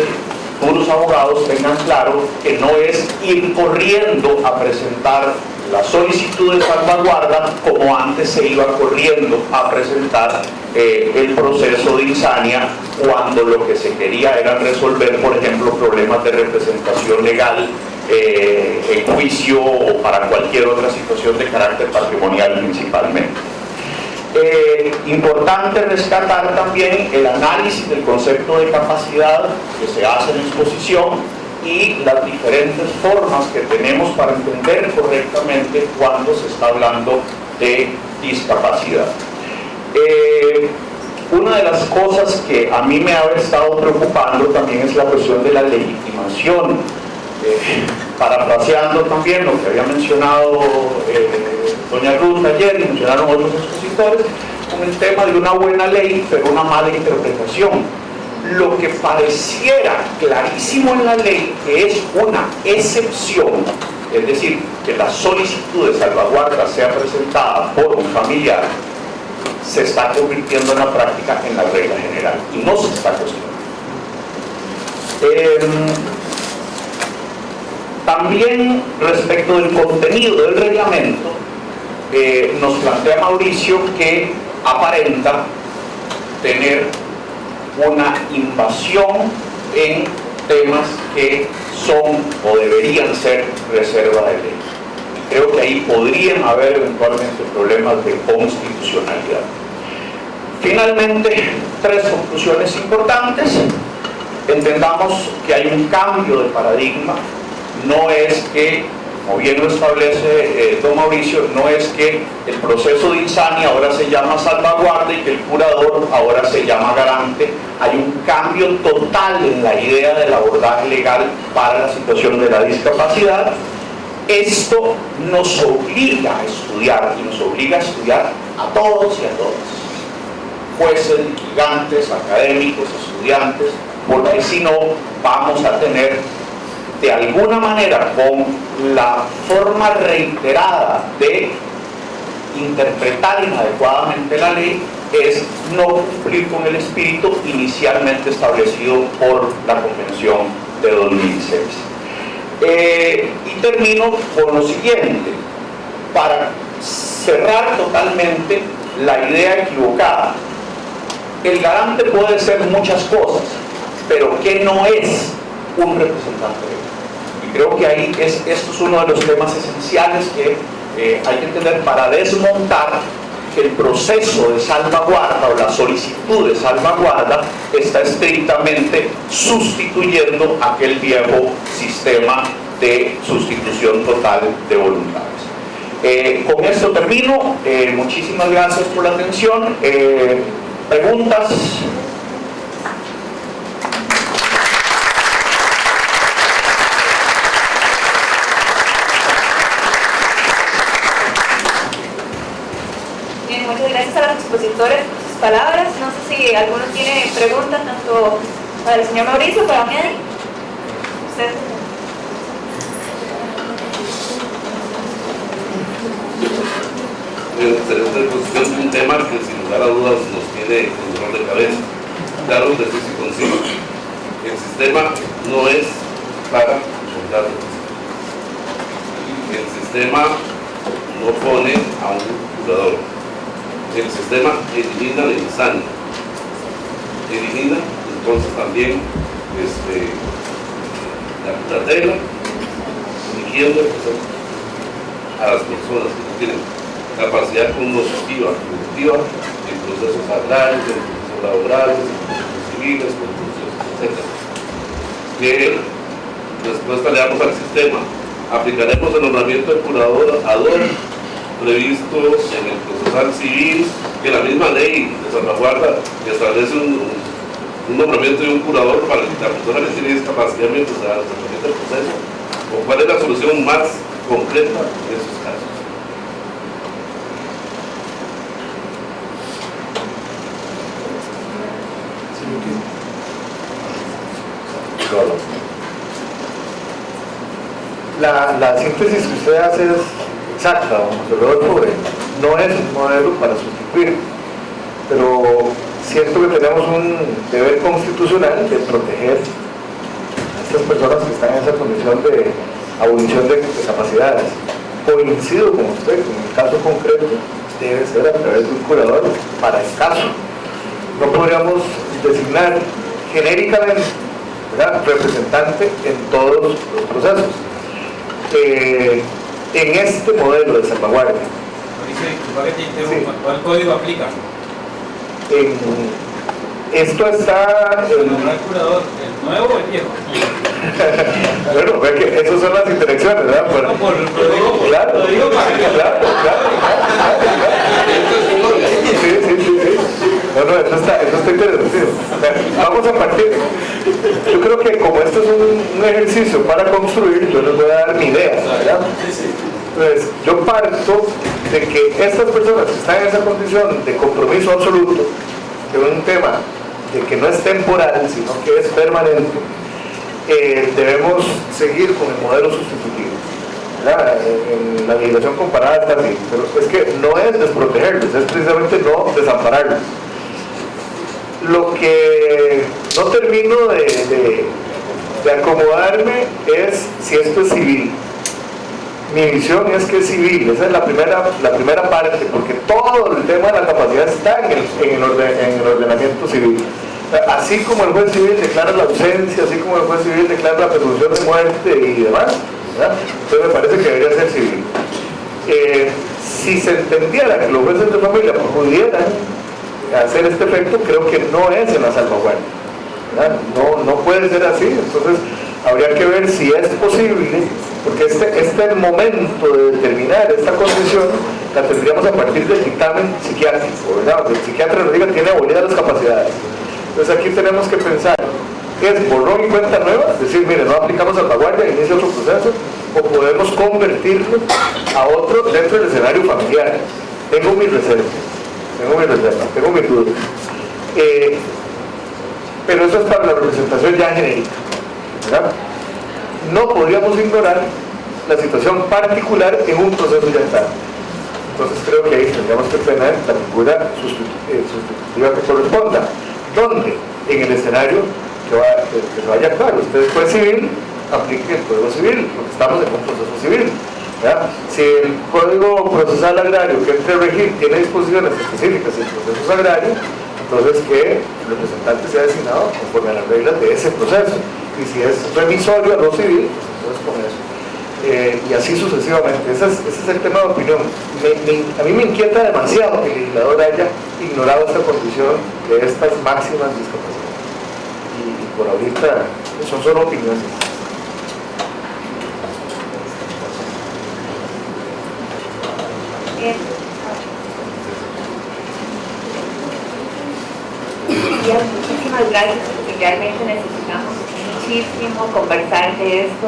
todos los abogados tengan claro que no es ir corriendo a presentar la solicitud de salvaguarda como antes se iba corriendo a presentar el proceso de insania, cuando lo que se quería era resolver, por ejemplo, problemas de representación legal en juicio o para cualquier otra situación de carácter patrimonial principalmente. Importante rescatar también el análisis del concepto de capacidad que se hace en la exposición y las diferentes formas que tenemos para entender correctamente cuando se está hablando de discapacidad. Una de las cosas que a mí me ha estado preocupando también es la cuestión de la legitimación. Parafraseando también lo que había mencionado doña Ruth ayer y mencionaron otros expositores, con el tema de una buena ley pero una mala interpretación. Lo que pareciera clarísimo en la ley, que es una excepción, es decir, que la solicitud de salvaguarda sea presentada por un familiar, se está convirtiendo en la práctica en la regla general y no se está cuestionando. También respecto del contenido del reglamento, nos plantea Mauricio que aparenta tener una invasión en temas que son o deberían ser reserva de ley. creo que ahí podrían haber eventualmente problemas de constitucionalidad. Finalmente, 3 conclusiones importantes. Entendamos que hay un cambio de paradigma. No es que, como bien lo establece don Mauricio, no es que el proceso de insania ahora se llama salvaguarda y que el curador ahora se llama garante. Hay un cambio total en la idea del abordaje legal para la situación de la discapacidad. Esto nos obliga a estudiar, y nos obliga a estudiar a todos y a todas, jueces, litigantes, académicos, estudiantes, porque si no vamos a tener, de alguna manera, con la forma reiterada de interpretar inadecuadamente la ley, es no cumplir con el espíritu inicialmente establecido por la Convención de 2006. Y termino con lo siguiente, para cerrar totalmente la idea equivocada. El garante puede ser muchas cosas, pero ¿qué no es un representante legal? Y creo que ahí esto es uno de los temas esenciales que hay que entender para desmontar que el proceso de salvaguarda o la solicitud de salvaguarda está estrictamente sustituyendo aquel viejo sistema de sustitución total de voluntades. Con esto termino. Muchísimas gracias por la atención. ¿Preguntas? Bien, muchas gracias a los expositores por sus palabras. No sé si alguno tiene preguntas, tanto para el señor Mauricio como para mí. ¿Usted? Excelente exposición de un tema que sin lugar a dudas nos tiene con dolor de cabeza. Claro, preciso y conciso. El sistema no es para controlar. El sistema no pone a un curador. El sistema elimina la insania. Elimina entonces también la tutela, eligiendo a las personas que no tienen capacidad cognitiva, productiva, en procesos agrarios, en procesos laborales, en procesos civiles, en procesos, etc. ¿Qué respuesta le damos al sistema? Aplicaremos el nombramiento del curador ad hoc previsto en el procesal civil, que la misma ley de salvaguarda establece un nombramiento de un curador para la persona que tiene discapacidad mientras se da el proceso. ¿O cuál es la solución más concreta en esos casos? La síntesis que usted hace es exacta, Rodolfo. No es un modelo para sustituir, pero siento que tenemos un deber constitucional de proteger a estas personas que están en esa condición de abolición de capacidades. Coincido con usted, que en el caso concreto debe ser a través de un curador para el caso. No podríamos designar genéricamente, ¿verdad?, representante en todos los procesos. En este modelo de salvaguardia, ¿cuál código aplica? Esto está ¿El curador, el nuevo o el viejo? Bueno, ve que esas son las interacciones, ¿verdad? No, Claro, lo digo para que... claro. Sí. No, eso está interesante. Vamos a partir. Yo creo que como esto es un ejercicio para construir, yo les voy a dar mi idea, ¿verdad? Entonces, yo parto de que estas personas que están en esa condición de compromiso absoluto, que es un tema de que no es temporal, sino que es permanente, debemos seguir con el modelo sustitutivo, ¿verdad? En la migración comparada está así, pero es que no es desprotegerlos, es precisamente no desampararlos. Lo que no termino de acomodarme es si esto es civil. Mi visión es que es civil, esa es la primera parte, porque todo el tema de la capacidad está en el ordenamiento civil. Así como el juez civil declara la ausencia, así como el juez civil declara la presunción de muerte y demás, ¿verdad? Entonces me parece que debería ser civil. si se entendiera que los jueces de familia pudieran hacer este efecto, creo que no es en la salvaguardia, ¿verdad? No puede ser así. Entonces habría que ver si es posible, porque este momento de determinar esta condición la tendríamos a partir del dictamen psiquiátrico, ¿verdad? El psiquiatra nos diga tiene abolidas las capacidades. Entonces aquí tenemos que pensar, ¿es borrón y cuenta nueva? Es decir, mire, no aplicamos salvaguardia, inicia otro proceso, o podemos convertirlo a otro dentro del escenario familiar. Tengo mis reservas, tengo mis dudas. Pero eso es para la representación ya genérica, ¿verdad? No podríamos ignorar la situación particular en un proceso ya estable. Entonces creo que ahí tendríamos que tener la figura sustitutiva que corresponda. ¿Dónde? En el escenario que se vaya a actuar. Usted es juez civil, aplique el Código Civil, porque estamos en un proceso civil, ¿verdad? Si el Código Procesal Agrario que entre a regir tiene disposiciones específicas en procesos agrarios, entonces que el representante sea designado conforme a las reglas de ese proceso. Y si es remisorio a lo civil, pues entonces con eso. Y así sucesivamente. Ese es el tema de opinión. A mí me inquieta demasiado que el legislador haya ignorado esta condición de estas máximas discapacidades. Y por ahorita son solo opiniones. Bien. Muchísimas gracias, porque realmente necesitamos muchísimo conversar de esto.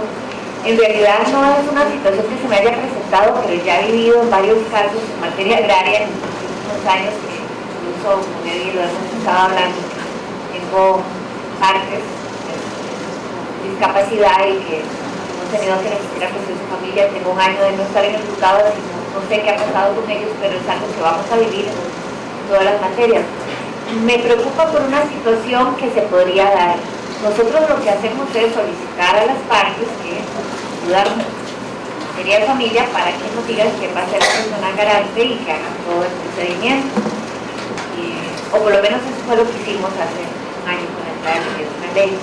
En realidad no es una situación que se me haya presentado, pero ya he vivido en varios casos en materia agraria en los últimos años, que incluso con Eddie lo hemos estado hablando. Tengo partes con discapacidad y que hemos tenido que recibir a proceso de familia. Tengo un año de no estar en el juzgado, así no sé qué ha pasado con ellos, pero es algo que vamos a vivir en todas las materias. Me preocupa por una situación que se podría dar. Nosotros lo que hacemos es solicitar a las partes que ayudan a la familia para que nos digan quién va a ser la persona garante y que hagan todo el procedimiento. O por lo menos eso fue lo que hicimos hace un año con la entrada de una ley.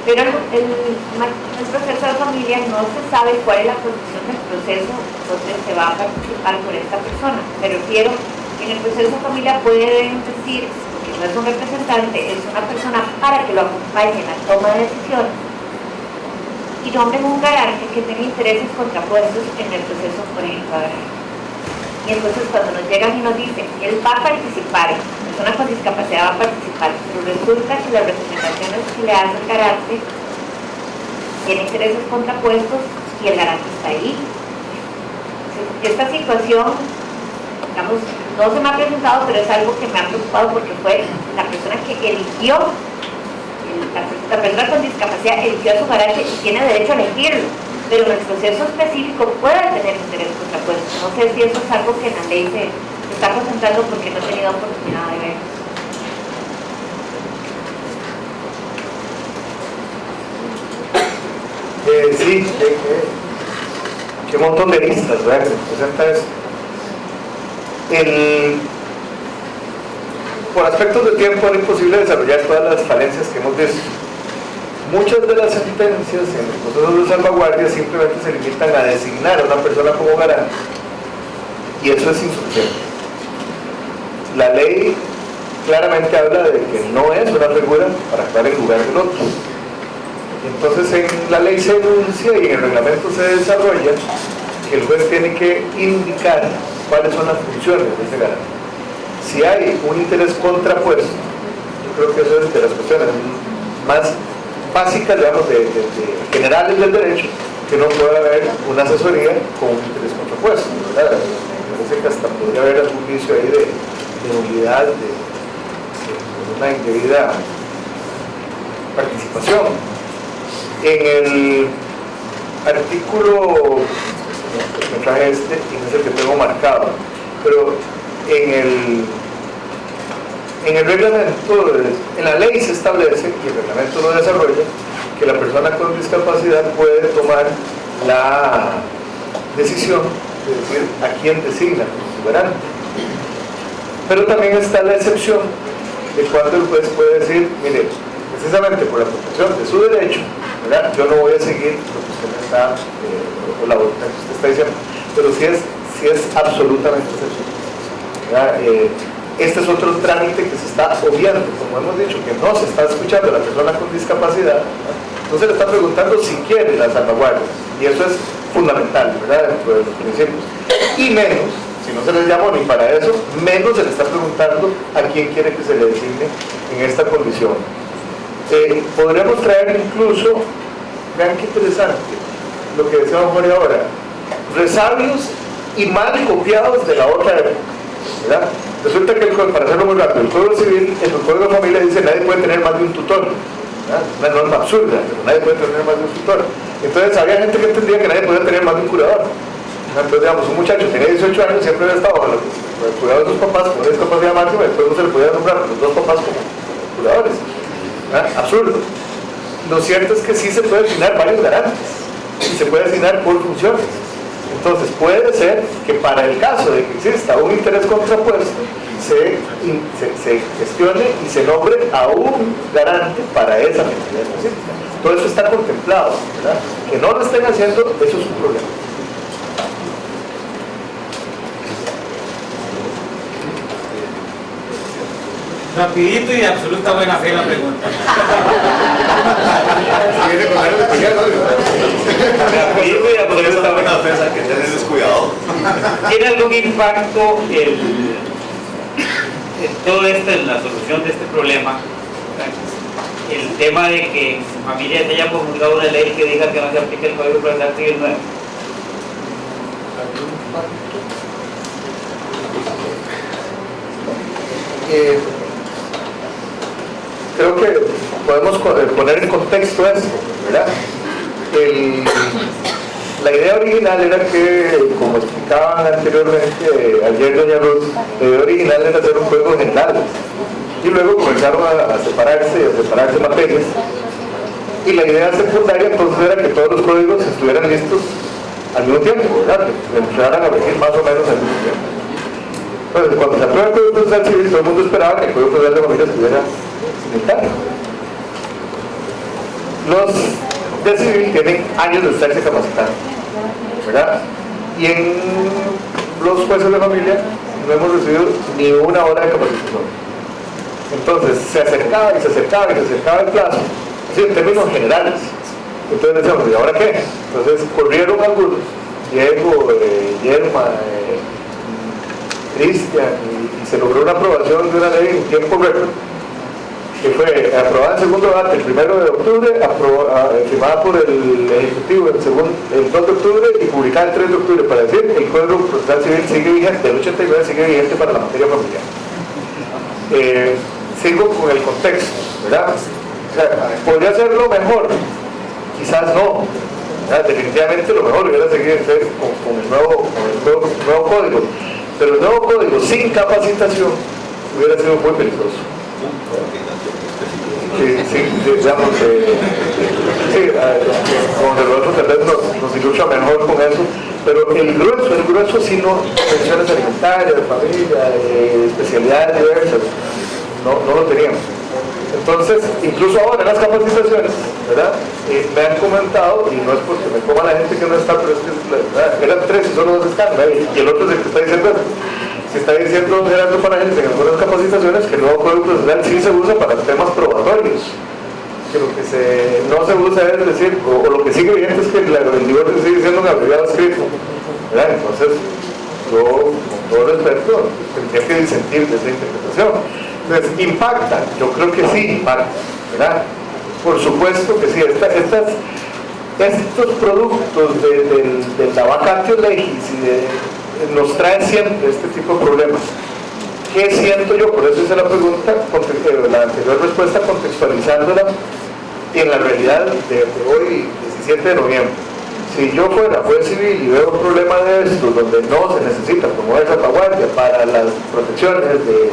Pero el proceso de familia no se sabe cuál es la condición del proceso donde se va a participar por esta persona. Me refiero que en el proceso de familia pueden decir, porque no es un representante, es una persona para que lo acompañe en la toma de decisiones, y nombren un garante que tenga intereses contrapuestos en el proceso, por ejemplo, agrario. Y entonces cuando nos llegan y nos dicen, él va a participar, la persona con discapacidad va a participar, pero resulta que las representaciones que le hace el garante tienen intereses contrapuestos y el garante está ahí. Esta situación, digamos, no se me ha presentado, pero es algo que me ha preocupado porque fue la persona que eligió, la persona con discapacidad eligió a su garante y tiene derecho a elegirlo, pero en el proceso específico puede tener interés contrapuesto. No sé si eso es algo que en la ley se está concentrando porque no he tenido oportunidad de ver. Sí, qué montón de listas, ¿verdad? Que presenta esto. Por aspectos de tiempo era imposible desarrollar todas las falencias que hemos visto. Muchas de las sentencias en los procesos de salvaguardia simplemente se limitan a designar a una persona como garante, y eso es insuficiente. La ley claramente habla de que no es una figura para actuar en lugar del otro. Entonces en la ley se enuncia y en el reglamento se desarrolla que el juez tiene que indicar cuáles son las funciones de ese garante. Si hay un interés contrapuesto, yo creo que eso es de las cuestiones más básicas, digamos, de generales del derecho, que no puede haber una asesoría con un interés contrapuesto, ¿verdad? Me parece que hasta podría haber algún vicio ahí de nulidad, de una indebida participación. En el artículo, me traje este y no es el que tengo marcado, pero en el reglamento, en la ley se establece, y el reglamento lo desarrolla, que la persona con discapacidad puede tomar la decisión de decir a quién designa como su garante. Pero también está la excepción de cuando el juez puede decir, mire, precisamente por la protección de su derecho, ¿verdad?, yo no voy a seguir lo que usted me está, o la voluntad que usted está diciendo, pero si si es absolutamente excepcional. Este es otro trámite que se está obviando, como hemos dicho, que no se está escuchando a la persona con discapacidad, no se le está preguntando si quiere las salvaguardias, y eso es fundamental, ¿verdad?, dentro de los principios. Y menos, si no se les llamó ni para eso, menos se le está preguntando a quién quiere que se le designe en esta condición. Podríamos traer incluso, vean qué interesante, lo que decíamos Jorge ahora, resabios y mal copiados de la otra época, ¿verdad? Resulta que, para hacerlo muy rápido, el Código Civil, en el Código de Familia dice nadie puede tener más de un tutor, ¿verdad? Una norma absurda, pero nadie puede tener más de un tutor. Entonces había gente que entendía que nadie podía tener más de un cuidador. Entonces, digamos, un muchacho tenía 18 años, siempre había estado bajo el cuidado de sus papás con una discapacidad máxima, y después no se le podía nombrar a los dos papás como cuidadores, ¿verdad? Absurdo. Lo cierto es que sí se puede asignar varios garantes y se puede asignar por funciones. Entonces puede ser que para el caso de que exista un interés contrapuesto se gestione y se nombre a un garante para esa finalidad específica. Todo eso está contemplado, ¿verdad? Que no lo estén haciendo, eso es un problema. Rapidito y de absoluta buena fe la pregunta. Rapidito y de absoluta buena fe, hay que tener descuidado. ¿Tiene algún impacto en todo esto, en la solución de este problema? El tema de que en familia se haya promulgado una ley que diga que no se aplique el Código Procesal Civil nuevo. Creo que podemos poner en contexto esto, ¿verdad? La idea original era que, como explicaban anteriormente ayer doña Ruth, la idea original era hacer un juego general, y luego comenzaron a separarse materias, y la idea secundaria entonces era que todos los códigos estuvieran listos al mismo tiempo, ¿verdad? Que empezaran a regir más o menos al mismo tiempo. Entonces, cuando se aprueba el Código Procesal Civil, todo el mundo esperaba que el Código Procesal de Familia estuviera simultáneo. Los de civil tienen años de estarse capacitando, ¿verdad? Y en los jueces de familia no hemos recibido ni una hora de capacitación. Entonces se acercaba y se acercaba y se acercaba el plazo, así en términos generales. Entonces decíamos, ¿y ahora qué? Entonces corrieron algunos, Diego, Yerma, Cristian, y se logró una aprobación de una ley en tiempo récord, que fue aprobada en segundo debate el 1 de octubre, firmada por el Ejecutivo el 2 de octubre y publicada el 3 de octubre, para decir que el Código Procesal Civil sigue vigente, del 89 sigue vigente para la materia familiar. Sigo con el contexto, ¿verdad? O sea, ¿podría serlo mejor? Quizás no, ¿verdad? Definitivamente lo mejor hubiera seguido con el nuevo código, pero el nuevo código sin capacitación hubiera sido muy peligroso. Digamos, como de Rodolfo tal vez nos ilustra mejor con eso, pero el grueso sí no, pensiones alimentarias, de familia, especialidades diversas, no lo teníamos. Entonces, incluso ahora en las capacitaciones, ¿verdad? Me han comentado, y no es porque me coma la gente que no está, pero es que eran 3 y solo 2 están, ¿verdad? Y el otro es el que está diciendo eso. Se está diciendo Gerardo Parajes en algunas capacitaciones que el nuevo Código Procesal sí se usa para temas probatorios, que lo que no se usa es decir, o lo que sigue vigente es que el divorcio sigue siendo un abreviado escrito, ¿verdad? Entonces yo con todo respeto tendría que disentir de esa interpretación. Entonces, ¿impacta? Yo creo que sí impacta, ¿verdad? Por supuesto que sí. Estos productos del vacatio legis y nos traen siempre este tipo de problemas. ¿Qué siento yo? Por eso hice la pregunta, la anterior respuesta contextualizándola en la realidad de hoy, 17 de noviembre. Si yo fuera juez civil y veo un problema de estos donde no se necesita promover salvaguardia para las protecciones de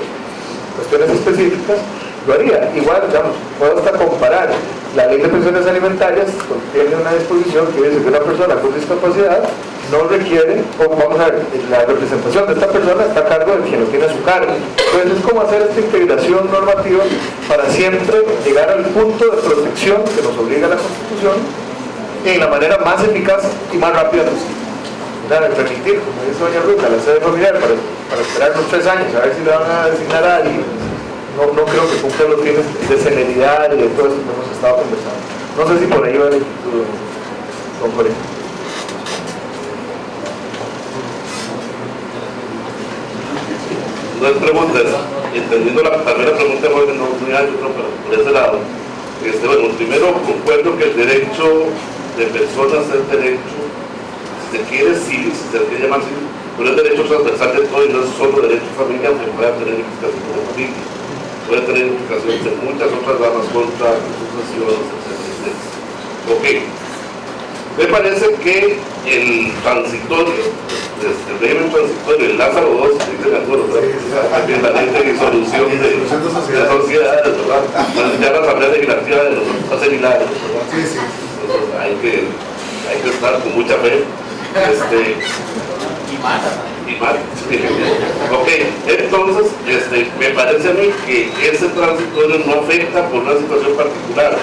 cuestiones específicas, lo haría. Igual, digamos, puedo hasta comparar. La ley de pensiones alimentarias contiene una disposición que dice que una persona con discapacidad no requiere, o vamos a ver, la representación de esta persona está a cargo de quien lo tiene a su cargo. Entonces es como hacer esta integración normativa para siempre llegar al punto de protección que nos obliga la Constitución en la manera más eficaz y más rápida posible. permitir, como dice doña Ruta, la sede familiar para esperar los 3 años, a ver si le van a designar a alguien. No creo que cumpla los fines de celeridad y de todo esto que hemos estado conversando. No sé si por ahí va el futuro, don Jorge. No es pregunta, entendiendo la primera pregunta, bueno, no muy alto, pero por ese lado. Bueno, primero concuerdo que el derecho de personas es derecho, si se quiere civil, si se quiere llamar civil, pero es derecho transversal de todo y no es solo derecho familiar que pueda tener implicaciones de familia, puede tener implicaciones en muchas otras ramas contra sucesiones, etc. Ok. Me parece que el transitorio, el régimen transitorio, el Lázaro II, dicen algunos, también la ley de disolución de sociedades, ¿verdad? Ya la Asamblea Legislativa de los similares, ¿verdad? Entonces hay que estar con mucha fe. Y mata. Ok, entonces me parece a mí que ese transitorio no afecta por una situación particular.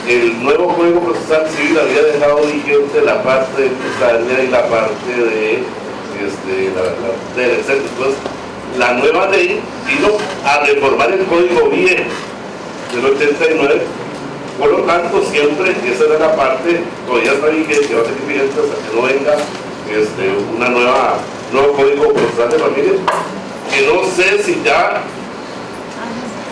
El nuevo Código Procesal Civil había dejado vigente la parte empresaria y la parte de etcétera. Entonces, la nueva ley vino a reformar el Código Viejo del 89. Por lo tanto, siempre esa era la parte, todavía está vigente, va a seguir vigente hasta que no venga nuevo Código Procesal de Familia, que no sé si ya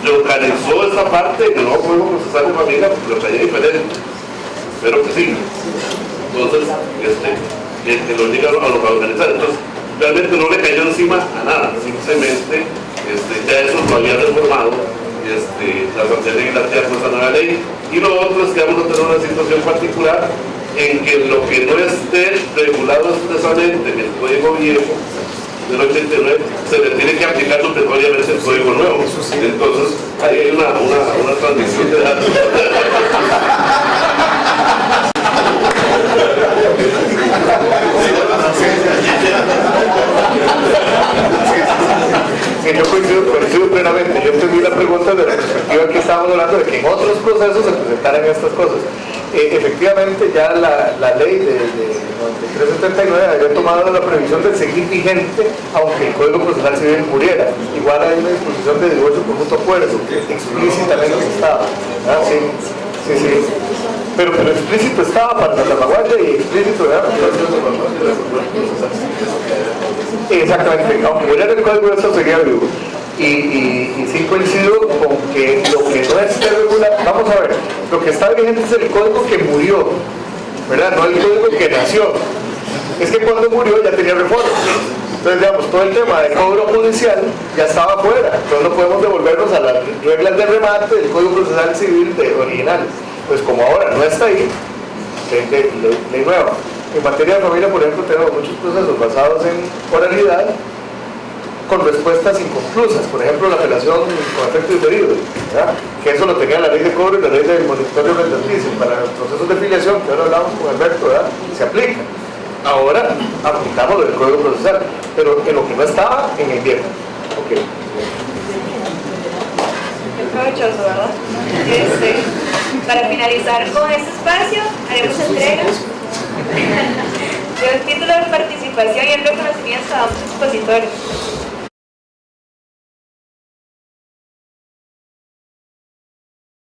localizó esta parte en el nuevo Código Procesal de Familia, porque lo traía diferente. Espero que sí. Entonces, que lo obliga a organizar. Entonces, realmente no le cayó encima a nada, simplemente ya eso lo había reformado la Asamblea Legislativa con esta nueva ley. Y lo otro es que vamos a tener una situación particular en que lo que no esté regulado expresamente en el Código Viejo del 89 se le tiene que aplicar obligatoriamente el Código Nuevo. Entonces hay una transición de datos. Sí, yo coincido plenamente. Yo entendí la pregunta de la perspectiva que estábamos hablando de que en otros procesos se presentaran estas cosas. Efectivamente, ya la ley de 9379 había tomado la previsión de seguir vigente aunque el Código Procesal Civil muriera. Igual hay una disposición de divorcio por mutuo acuerdo que explícitamente estaba. Sí. Pero explícito estaba para la salvaguardia y explícito, ¿verdad? Exactamente, aunque muriera el Código, eso sería vivo. Y sí coincido con que lo que no esté regulado, vamos a ver, lo que está vigente es el código que murió, ¿verdad? No el código que nació. Es que cuando murió ya tenía reforma. Entonces, digamos, todo el tema de cobro judicial ya estaba fuera. Entonces no podemos devolvernos a las reglas de remate del Código Procesal Civil original. Pues como ahora no está ahí, ley nueva. En materia de familia, por ejemplo, tenemos muchos procesos basados en oralidad con respuestas inconclusas, por ejemplo la apelación con efecto diferido, ¿verdad? Que eso lo tenía la ley de cobro y la ley del monitorio rentaticio. Para los procesos de filiación, que ahora hablamos con Alberto, ¿verdad? Se aplica. Ahora aplicamos el Código Procesal, pero en lo que no estaba en el viejo. Okay. Qué provechoso, ¿verdad? Para finalizar con este espacio, haremos entrega del título de participación y el reconocimiento a otros expositores.